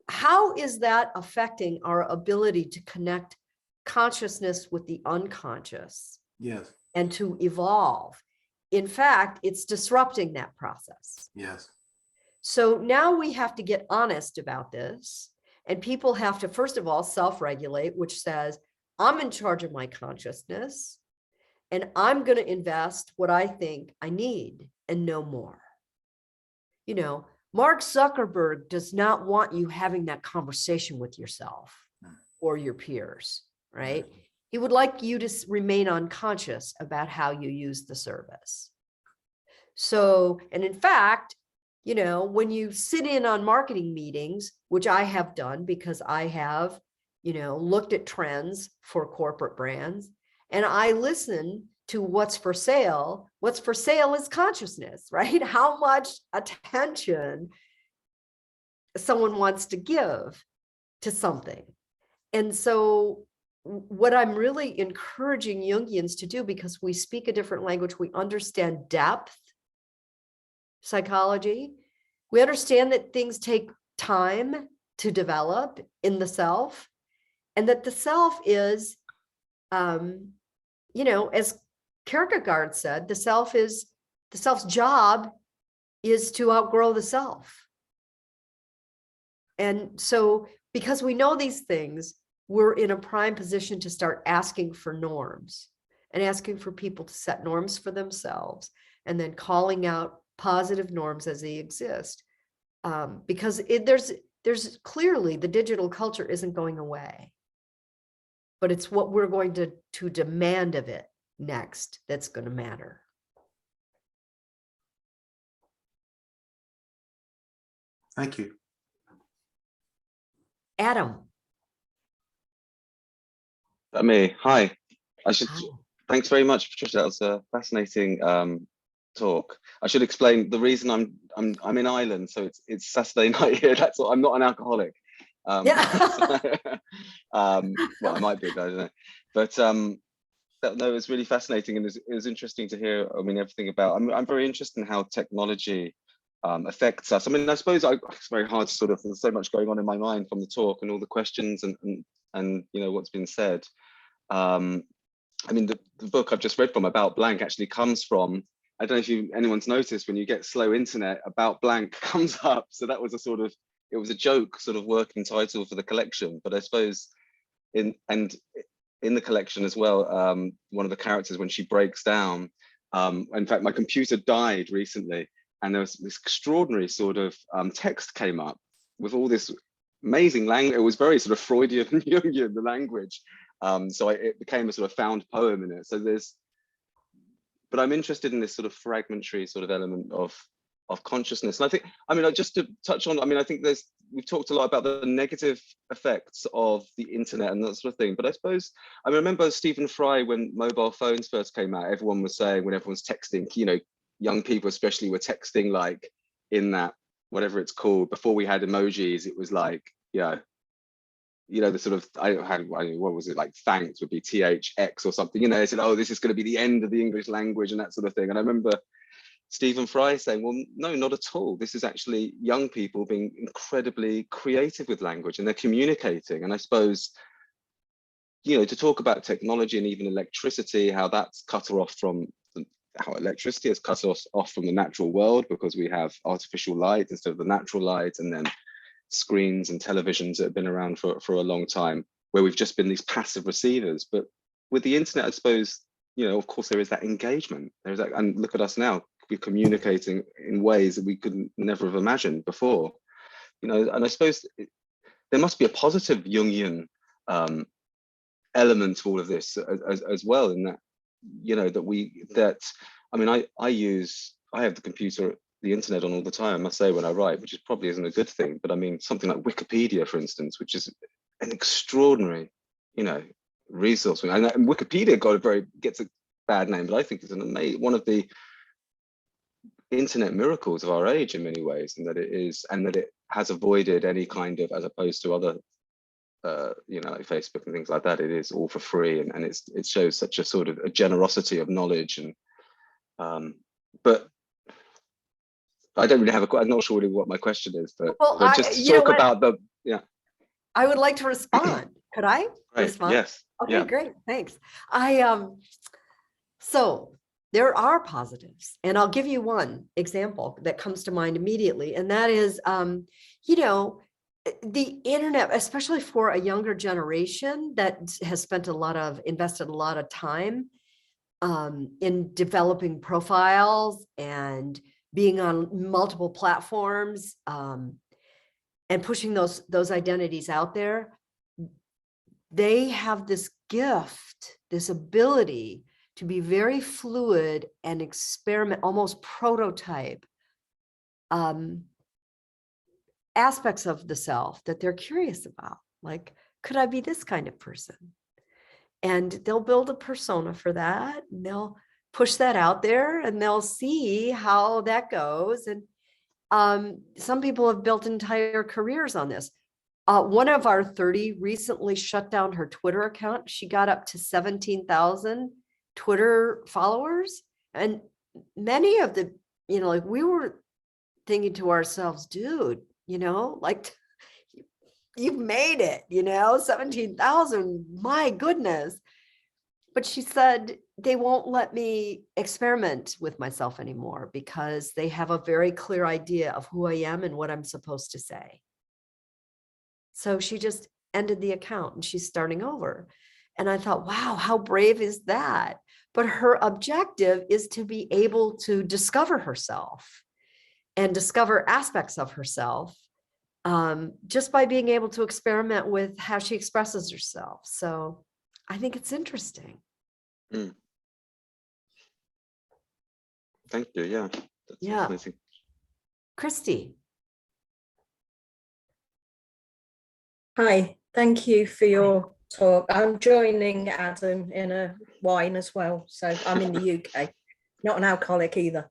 How is that affecting our ability to connect consciousness with the unconscious? Yes. And to evolve? In fact, it's disrupting that process. Yes. So now we have to get honest about this, and people have to, first of all, self-regulate, which says, I'm in charge of my consciousness, and I'm going to invest what I think I need and no more. Mark Zuckerberg does not want you having that conversation with yourself or your peers, right? He would like you to remain unconscious about how you use the service. So, and in fact, when you sit in on marketing meetings, which I have done because I have, looked at trends for corporate brands, and I listen to what's for sale. What's for sale is consciousness, right? How much attention someone wants to give to something. And so what I'm really encouraging Jungians to do, because we speak a different language, we understand depth psychology, we understand that things take time to develop in the self, and that the self is, as Kierkegaard said, the self's job is to outgrow the self. And so, because we know these things, we're in a prime position to start asking for norms and asking for people to set norms for themselves, and then calling out positive norms as they exist. Because there's clearly, the digital culture isn't going away, but it's what we're going to demand of it next that's going to matter. Thank you. Adam. Me, hi. Hi. Thanks very much, Patricia. That was a fascinating talk. I should explain the reason I'm in Ireland, so it's Saturday night here. That's all. I'm not an alcoholic. Yeah. Well, I might be, but I don't know. But no, it was really fascinating, and it was interesting to hear. I mean, everything about. I'm very interested in how technology affects us. I mean, I suppose it's very hard to sort of. There's so much going on in my mind from the talk and all the questions and what's been said. I mean, the book I've just read from, About Blank, actually comes from. I don't know if anyone's noticed, when you get slow internet, About Blank comes up. So that was it was a joke sort of working title for the collection. But I suppose in the collection as well, one of the characters, when she breaks down, in fact, my computer died recently, and there was this extraordinary sort of text came up with all this amazing language. It was very sort of Freudian and Jungian, the language. So it became a sort of found poem in it. So but I'm interested in this sort of fragmentary sort of element of consciousness. And I think, I mean, just to touch on, I mean, I think we've talked a lot about the negative effects of the internet and that sort of thing. But I suppose, I remember Stephen Fry, when mobile phones first came out, everyone was saying, when everyone's texting, young people especially were texting like in that, whatever it's called, before we had emojis, it was like, the sort of, what was it, like thanks would be THX or something, they said, oh, this is going to be the end of the English language and that sort of thing. And I remember Stephen Fry saying, well, no, not at all. This is actually young people being incredibly creative with language, and they're communicating. And I suppose, to talk about technology and even electricity, how that's cut off from, how electricity has cut us off from the natural world, because we have artificial light instead of the natural light, and then screens and televisions that have been around for a long time, where we've just been these passive receivers. But with the internet, I suppose, of course, there is that engagement. There's that, and look at us now, we're communicating in ways that we could never have imagined before. And I suppose there must be a positive Jungian element to all of this as well, in that, I have the computer, the internet on all the time, I must say, when I write, which probably isn't a good thing. But I mean, something like Wikipedia, for instance, which is an extraordinary, resource. And Wikipedia gets a bad name, but I think it's one of the internet miracles of our age in many ways, and that it has avoided any kind of, as opposed to other, like Facebook and things like that, it is all for free, and it shows such a sort of a generosity of knowledge. And but I don't really I'm not sure really what my question is, but just to talk about I would like to respond. Could I respond? Yes. Okay, yeah. Great. Thanks. So there are positives, and I'll give you one example that comes to mind immediately. And that is, the internet, especially for a younger generation that has invested a lot of time in developing profiles and being on multiple platforms, and pushing those identities out there. They have this gift, this ability to be very fluid and experiment, almost prototype aspects of the self that they're curious about. Like, could I be this kind of person? And they'll build a persona for that, and they'll push that out there, and they'll see how that goes. And some people have built entire careers on this. One of our 30 recently shut down her Twitter account. She got up to 17,000 Twitter followers. And many of the, like we were thinking to ourselves, dude, like you've made it, 17,000, my goodness. But she said, they won't let me experiment with myself anymore because they have a very clear idea of who I am and what I'm supposed to say. So she just ended the account and she's starting over. And I thought, wow, how brave is that? But her objective is to be able to discover herself and discover aspects of herself just by being able to experiment with how she expresses herself. So I think it's interesting. Mm. Thank you. Yeah. That's amazing. Christy. Hi, thank you for your talk. I'm joining Adam in a wine as well. So I'm in the UK, not an alcoholic either.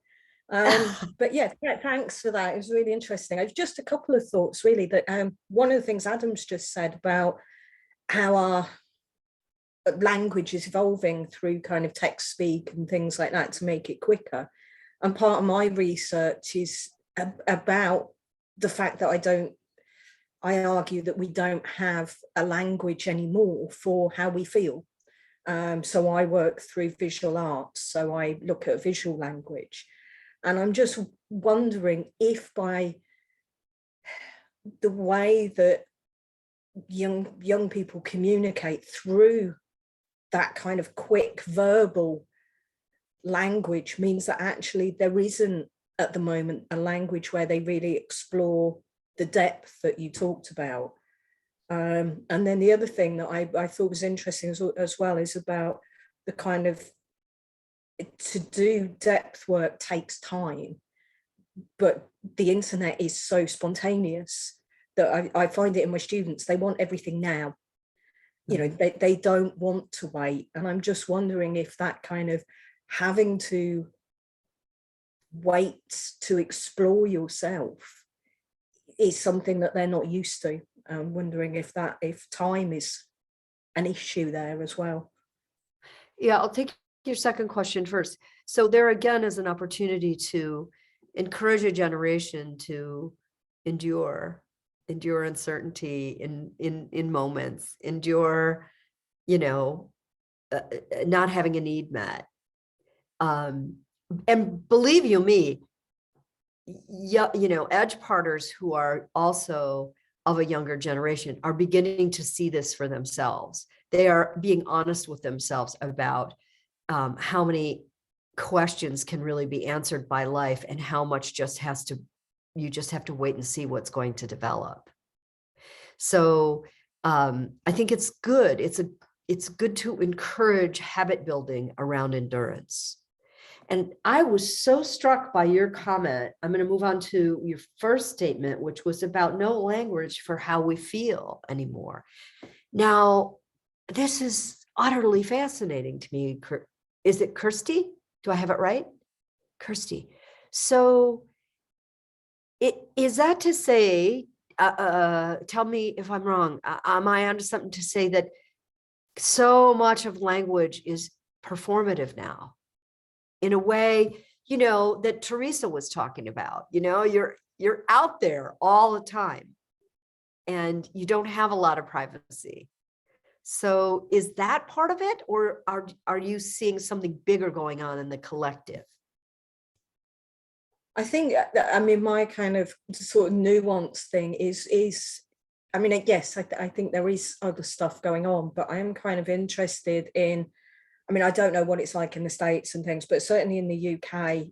But yeah, thanks for that. It was really interesting. I've just a couple of thoughts really that one of the things Adam's just said about how our language is evolving through kind of text speak and things like that to make it quicker. And part of my research is about the fact that I argue that we don't have a language anymore for how we feel. So I work through visual arts. So I look at visual language. And I'm just wondering if by the way that young people communicate through that kind of quick verbal language means that actually there isn't at the moment a language where they really explore the depth that you talked about. And then the other thing that I thought was interesting as well is about the kind of, to do depth work takes time, but the internet is so spontaneous that I find it in my students, they want everything now. They don't want to wait. And I'm just wondering if that kind of having to wait to explore yourself is something that they're not used to. I'm wondering if time is an issue there as well. Yeah, I'll take your second question first. So there again is an opportunity to encourage a generation to endure uncertainty in moments, endure, not having a need met. And believe you me, edge parters who are also of a younger generation are beginning to see this for themselves. They are being honest with themselves about how many questions can really be answered by life and how much you just have to wait and see what's going to develop. So I think it's good. It's good to encourage habit building around endurance. And I was so struck by your comment. I'm going to move on to your first statement, which was about no language for how we feel anymore. Now, this is utterly fascinating to me. Is it Kirsty? Do I have it right? Kirsty. So is that to say, tell me if I'm wrong, am I onto something to say that so much of language is performative now in a way, that Teresa was talking about, you're out there all the time and you don't have a lot of privacy. So is that part of it, or are you seeing something bigger going on in the collective? I think, my kind of sort of nuanced thing is, yes, I think there is other stuff going on, but I am kind of interested in, I don't know what it's like in the States and things, but certainly in the UK,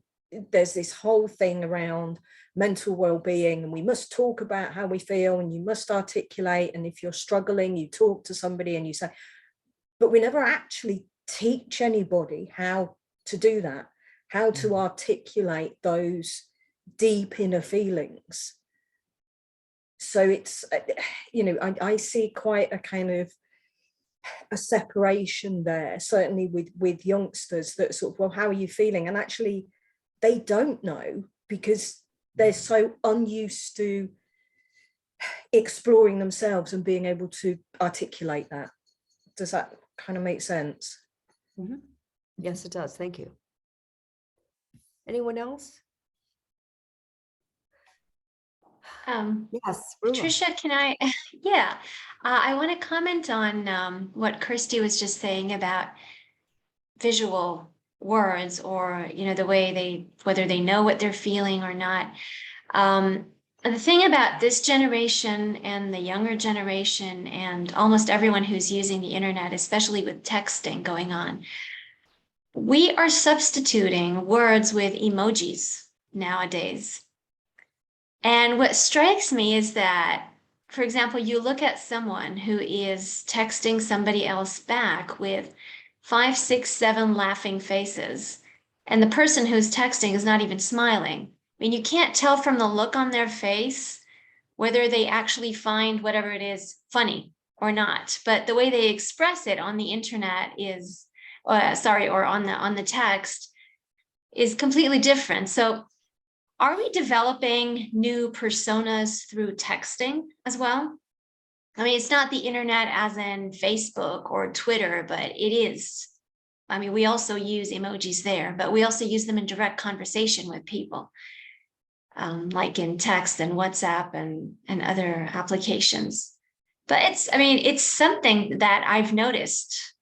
there's this whole thing around mental well-being, and we must talk about how we feel, and you must articulate, and if you're struggling, you talk to somebody and you say, but we never actually teach anybody how to do that, how to articulate those deep inner feelings. So it's, I see quite a kind of a separation there, certainly with youngsters that sort of, well, how are you feeling? And actually they don't know because they're so unused to exploring themselves and being able to articulate that. Does that kind of make sense? Mhm. Yes, it does. Thank you. Anyone else? Yes, Rula. Patricia, can I, yeah, I want to comment on what Kirsty was just saying about visual words, or, you know, the way they, whether they know what they're feeling or not. The thing about this generation and the younger generation and almost everyone who's using the internet, especially with texting going on, we are substituting words with emojis nowadays. And what strikes me is that, for example, you look at someone who is texting somebody else back with 5, 6, 7 laughing faces, and the person who's texting is not even smiling. I mean, you can't tell from the look on their face whether they actually find whatever it is funny or not. But the way they express it on the internet is, or on the text, is completely different. So are we developing new personas through texting as well? I mean, it's not the internet as in Facebook or Twitter, but it is. I mean, we also use emojis there, but we also use them in direct conversation with people, like in text and WhatsApp and other applications. But it's, I mean, it's something that I've noticed.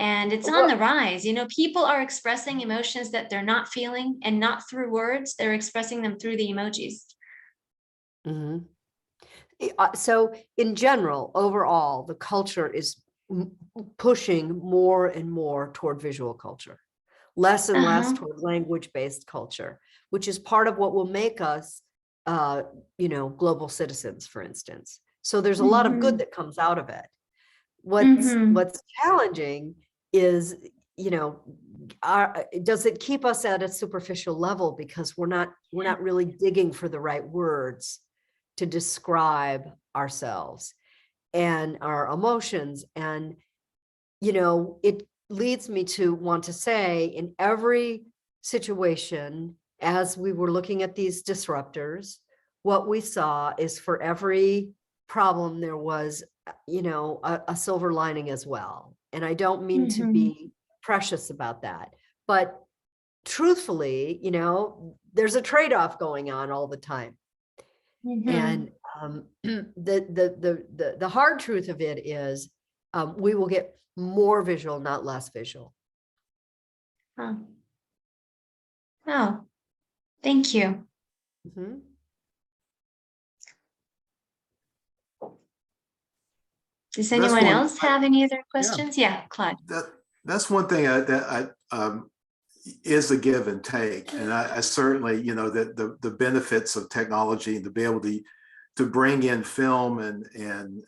And it's on the rise. You know, people are expressing emotions that they're not feeling, and not through words. They're expressing them through the emojis. Mhm. So in general, overall, the culture is pushing more and more toward visual culture, less and less toward language-based culture, which is part of what will make us, you know, global citizens, for instance. So there's a lot of good that comes out of it. What's challenging is, you know, does it keep us at a superficial level, because we're not really digging for the right words to describe ourselves and our emotions. And, you know, it leads me to want to say, in every situation, as we were looking at these disruptors, what we saw is for every problem there was, you know, a silver lining as well. And I don't mean to be precious about that, but truthfully, you know, there's a trade-off going on all the time. And the hard truth of it is, we will get more visual, not less visual. Oh, thank you. Does anyone else have any other questions? Yeah, Claude. That's one thing that is a give and take, and I certainly, you know, that the benefits of technology, to be able to bring in film and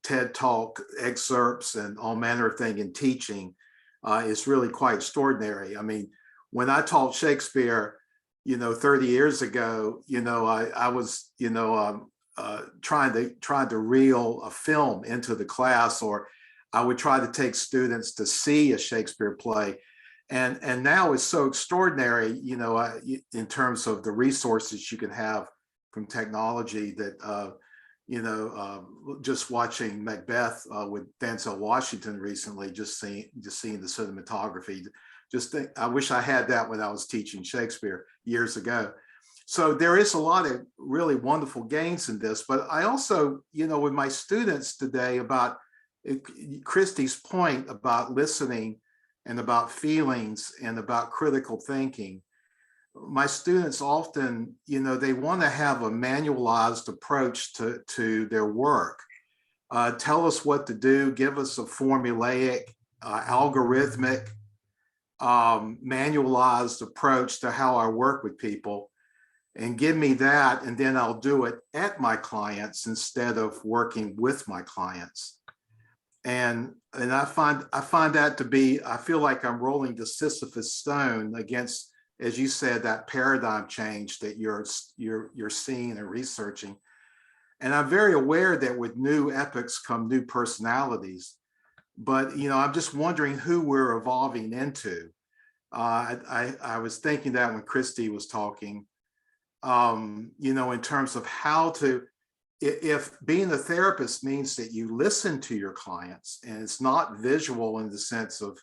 TED Talk excerpts and all manner of thing in teaching is really quite extraordinary. I mean, when I taught Shakespeare, you know, 30 years ago, you know, I was, you know, trying to reel a film into the class, or I would try to take students to see a Shakespeare play. And now it's so extraordinary, you know, in terms of the resources you can have from technology, that, you know, just watching Macbeth with Denzel Washington recently, just seeing the cinematography, I wish I had that when I was teaching Shakespeare years ago. So there is a lot of really wonderful gains in this, but I also, you know, with my students today, about Christy's point about listening and about feelings and about critical thinking, my students often, you know, they want to have a manualized approach to their work. Tell us what to do, give us a formulaic, algorithmic, manualized approach to how I work with people, and give me that, and then I'll do it at my clients instead of working with my clients. And I find that to be, I feel like I'm rolling the Sisyphus stone against, as you said, that paradigm change that you're seeing and researching. And I'm very aware that with new epics come new personalities, but, you know, I'm just wondering who we're evolving into. I was thinking that when Christy was talking, you know, in terms of how to, if being a therapist means that you listen to your clients and it's not visual in the sense of,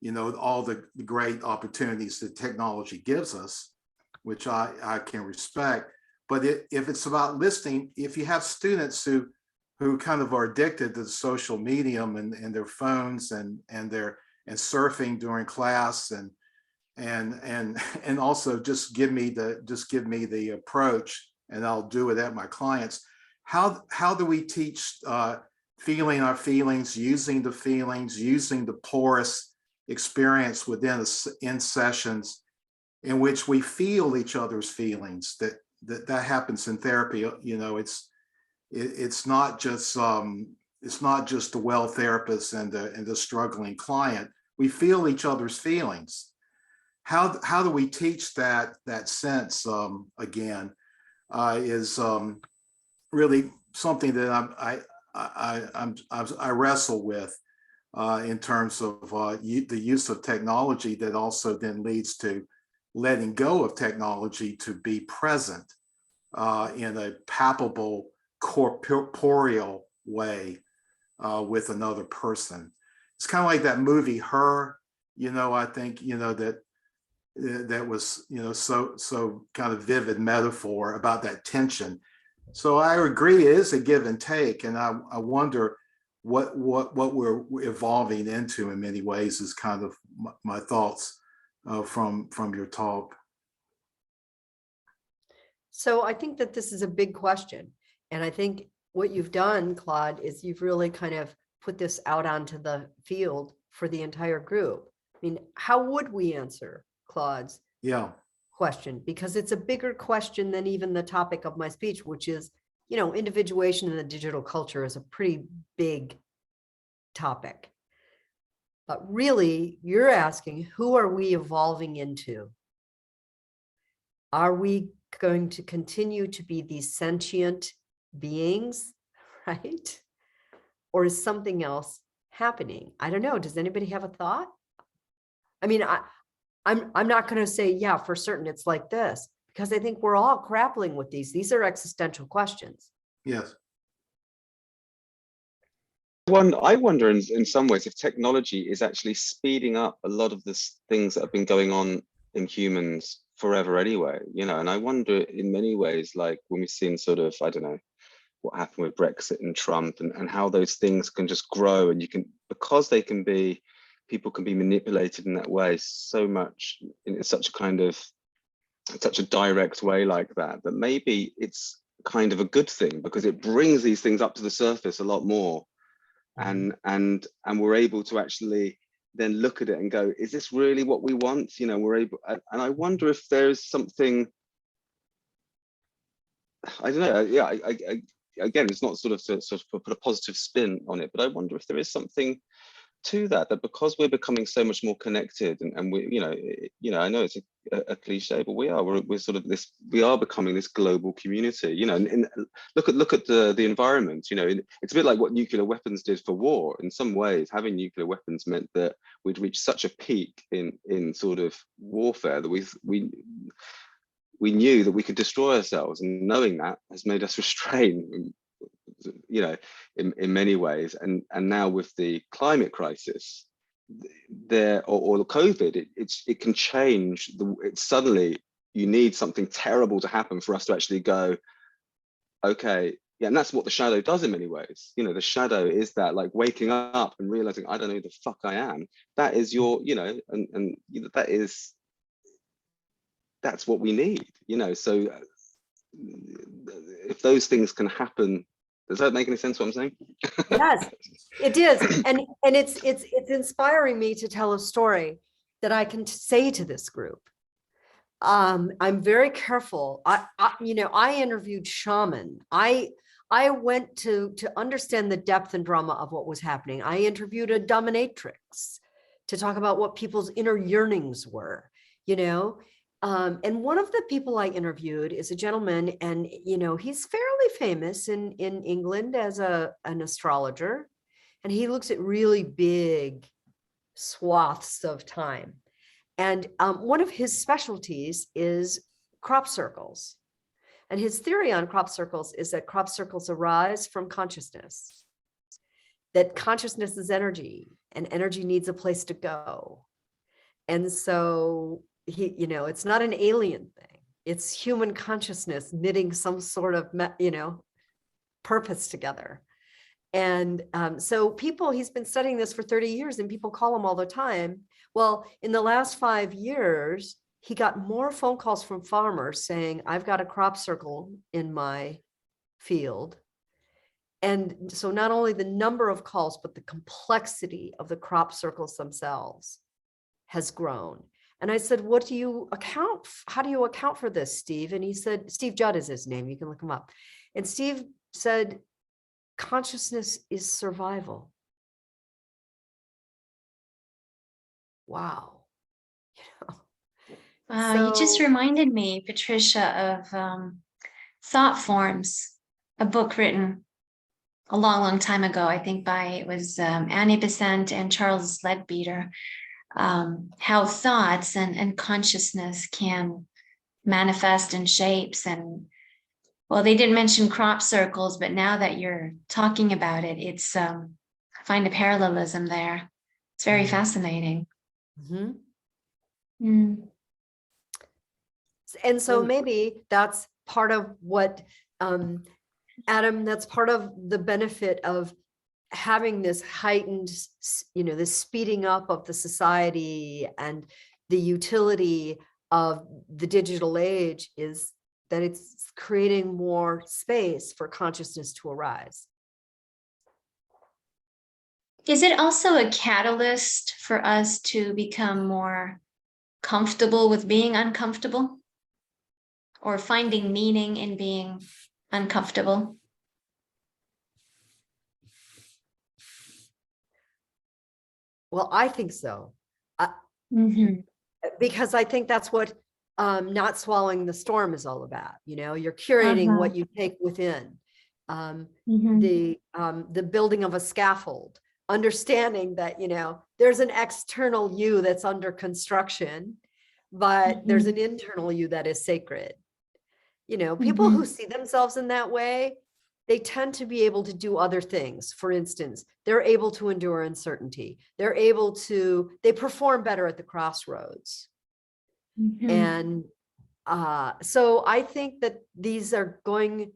you know, all the great opportunities that technology gives us, which I can respect. But if it's about listening, if you have students who kind of are addicted to the social medium and their phones and surfing during class and also just give me the approach and I'll do it at my clients. How do we teach feeling our feelings, using the porous experience in sessions in which we feel each other's feelings? That happens in therapy. You know, it's not just the well therapist and the struggling client. We feel each other's feelings. How do we teach that sense again is really something that I wrestle with in terms of the use of technology that also then leads to letting go of technology to be present in a palpable, corporeal way with another person. It's kind of like that movie Her, you know. I think, you know, that was, you know, so kind of vivid metaphor about that tension. So I agree, it is a give and take, and I wonder what we're evolving into in many ways is kind of my thoughts from your talk. So I think that this is a big question. And I think what you've done, Claude, is you've really kind of put this out onto the field for the entire group. I mean, how would we answer Claude's question? Because it's a bigger question than even the topic of my speech, which is, you know, individuation in the digital culture is a pretty big topic. But really, you're asking, who are we evolving into? Are we going to continue to be these sentient beings, right? Or is something else happening? I don't know. Does anybody have a thought? I mean, I'm not going to say, yeah, for certain it's like this, because I think we're all grappling with these. These are existential questions. Yes. I wonder in some ways if technology is actually speeding up a lot of the things that have been going on in humans forever anyway, you know. And I wonder in many ways, like when we've seen sort of, I don't know, what happened with Brexit and Trump and how those things can just grow, and you can, because they can be, people can be manipulated in that way so much in such a kind of, such a direct way like that, that maybe it's kind of a good thing because it brings these things up to the surface a lot more. And we're able to actually then look at it and go, is this really what we want? You know, we're able, and I wonder if there's something, I don't know, yeah, I again, it's not sort of put a positive spin on it, but I wonder if there is something to that because we're becoming so much more connected, and we, you know, I know it's a cliche, but we're sort of this, we are becoming this global community, you know. And look at the environment, you know. It's a bit like what nuclear weapons did for war. In some ways, having nuclear weapons meant that we'd reached such a peak in sort of warfare that we knew that we could destroy ourselves, and knowing that has made us restrain, you know, in many ways. And now with the climate crisis there, or the COVID, it can change. It's suddenly you need something terrible to happen for us to actually go, okay, yeah. And that's what the shadow does in many ways. You know, the shadow is that, like, waking up and realizing I don't know who the fuck I am. That is your, you know, and you know, that's what we need, you know. So if those things can happen, does that make any sense what I'm saying? Yes, it is. And it's inspiring me to tell a story that I can say to this group. I'm very careful. You know, I interviewed shaman. I went to understand the depth and drama of what was happening. I interviewed a dominatrix to talk about what people's inner yearnings were, you know. And one of the people I interviewed is a gentleman, and, you know, he's fairly famous in England as an astrologer, and he looks at really big swaths of time. And one of his specialties is crop circles. And his theory on crop circles is that crop circles arise from consciousness, that consciousness is energy and energy needs a place to go. And so he, you know, it's not an alien thing. It's human consciousness knitting some sort of, you know, purpose together. And so people, he's been studying this for 30 years and people call him all the time. Well, in the last 5 years, he got more phone calls from farmers saying, I've got a crop circle in my field. And so not only the number of calls, but the complexity of the crop circles themselves has grown. And I said, what do you account? How do you account for this, Steve? And he said, Steve Judd is his name. You can look him up. And Steve said, consciousness is survival. Wow. You know? Wow, you just So- reminded me, Patricia, of Thought Forms, a book written a long, long time ago, I think it was Annie Besant and Charles Leadbeater, how thoughts and consciousness can manifest in shapes. And well, they didn't mention crop circles, but now that you're talking about it, it's I find a parallelism there. It's very fascinating. Mhm. Mm. And so maybe that's part of what, Adam, that's part of the benefit of having this heightened, you know, this speeding up of the society and the utility of the digital age is that it's creating more space for consciousness to arise. Is it also a catalyst for us to become more comfortable with being uncomfortable? Or finding meaning in being uncomfortable? Well, I think so. Mhm. Because I think that's what not swallowing the storm is all about. You know, you're curating what you take within. The building of a scaffold, understanding that, you know, there's an external you that's under construction, but there's an internal you that is sacred. You know, people who see themselves in that way, they tend to be able to do other things. For instance, they're able to endure uncertainty. They perform better at the crossroads. And so I think that these are going,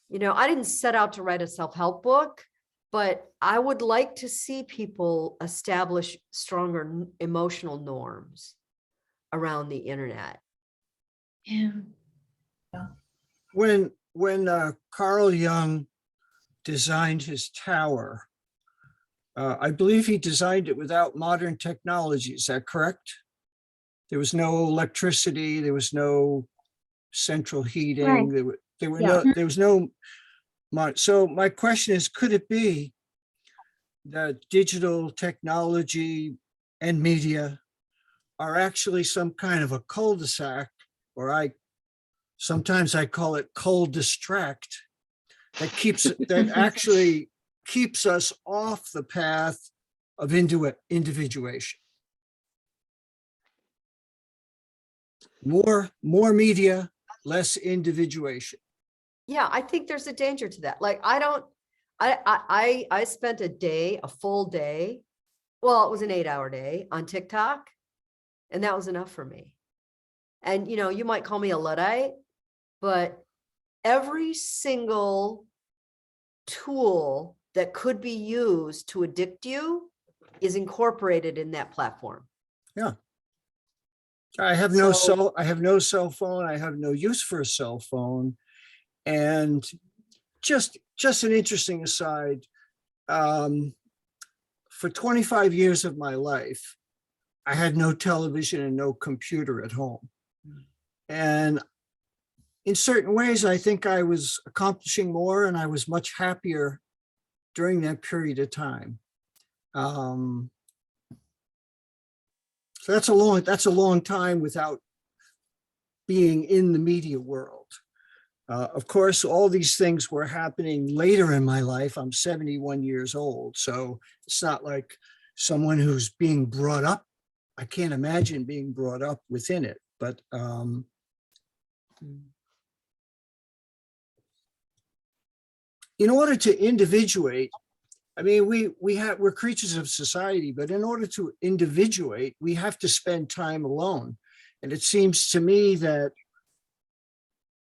you know, I didn't set out to write a self-help book, but I would like to see people establish stronger emotional norms around the internet. Yeah. When Carl Jung designed his tower, I believe he designed it without modern technology. Is that correct? There was no electricity. There was no central heating. Right. There was no. So my question is, could it be that digital technology and media are actually some kind of a cul-de-sac, or sometimes I call it cold distract, that actually keeps us off the path of individuation? More media, less individuation. Yeah, I think there's a danger to that. Like, I spent a full day, well, it was an 8-hour day on TikTok, and that was enough for me. And, you know, you might call me a Luddite, but every single tool that could be used to addict you is incorporated in that platform. Yeah. I have no So- I have no cell phone. I have no use for a cell phone. And just an interesting aside, for 25 years of my life, I had no television and no computer at home. And in certain ways, I think I was accomplishing more and I was much happier during that period of time. So that's a long time without being in the media world. Of course, all these things were happening later in my life. I'm 71 years old, so it's not like someone who's being brought up. I can't imagine being brought up within it, but In order to individuate, I mean, we're creatures of society, but in order to individuate, we have to spend time alone. And it seems to me that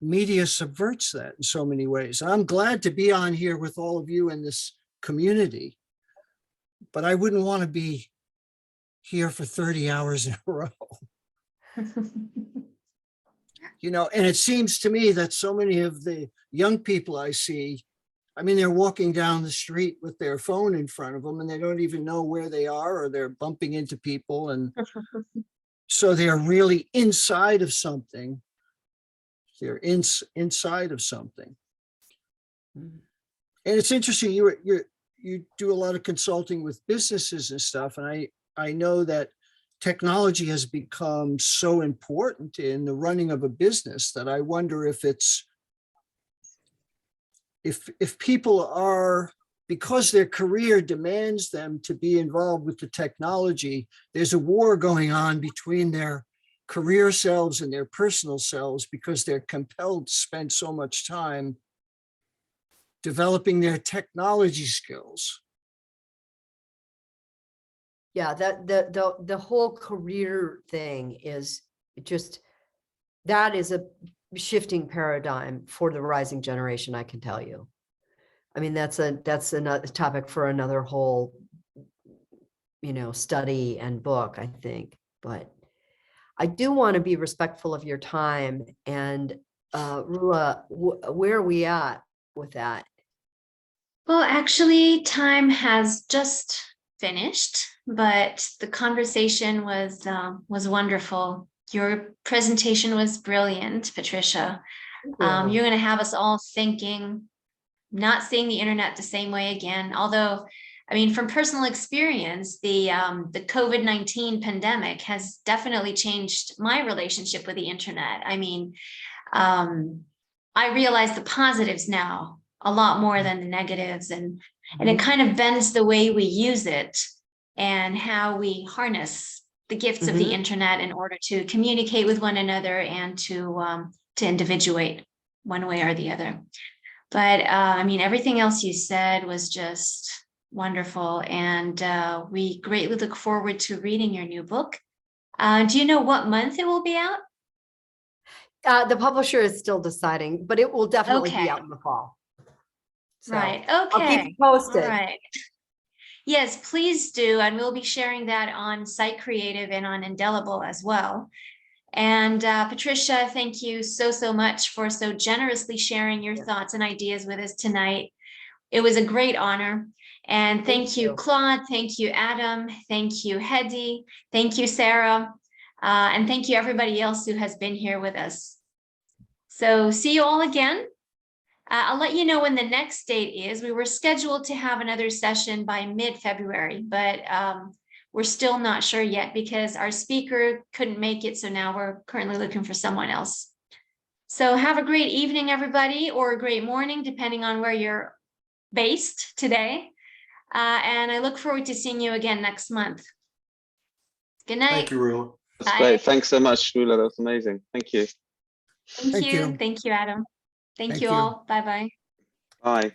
media subverts that in so many ways. I'm glad to be on here with all of you in this community, but I wouldn't want to be here for 30 hours in a row. You know, and it seems to me that so many of the young people I see, I mean, they're walking down the street with their phone in front of them and they don't even know where they are, or they're bumping into people. And so they're really inside of something. They're inside of something. And it's interesting, you do a lot of consulting with businesses and stuff. And I know that technology has become so important in the running of a business that I wonder if it's, if people are, because their career demands them to be involved with the technology, there's a war going on between their career selves and their personal selves because they're compelled to spend so much time developing their technology skills. Yeah, that the whole career thing is just, that is a shifting paradigm for the rising generation, I can tell you. I mean, that's another topic for another whole, study and book, I think. But I do want to be respectful of your time. And Rula, where are we at with that? Well, actually, time has just finished, but the conversation was wonderful. Your presentation was brilliant, Patricia. You're going to have us all thinking, not seeing the internet the same way again. Although, I mean, from personal experience, the COVID-19 pandemic has definitely changed my relationship with the internet. I mean, I realize the positives now a lot more than the negatives, and it kind of bends the way we use it and how we harness the gifts of the internet in order to communicate with one another and to individuate one way or the other. But I mean, everything else you said was just wonderful, and we greatly look forward to reading your new book. Do you know what month it will be out? The publisher is still deciding, but it will definitely be out in the fall. So Right. Okay. I'll keep you posted. All right. Yes, please do. And we'll be sharing that on Psychreative and on Indelible as well. And Patricia, thank you so much for so generously sharing your thoughts and ideas with us tonight. It was a great honor. And thank you, Claude. Thank you, Adam. Thank you, Hedy. Thank you, Sarah. And thank you, everybody else who has been here with us. So see you all again. I'll let you know when the next date is. We were scheduled to have another session by mid-February, but we're still not sure yet because our speaker couldn't make it. So now we're currently looking for someone else. So have a great evening, everybody, or a great morning, depending on where you're based today. And I look forward to seeing you again next month. Good night. Thank you, Rula. That's great. Thanks so much, Rula. That's amazing. Thank you. Thank you. Thank you, Adam. Thank you all. Bye-bye. Bye.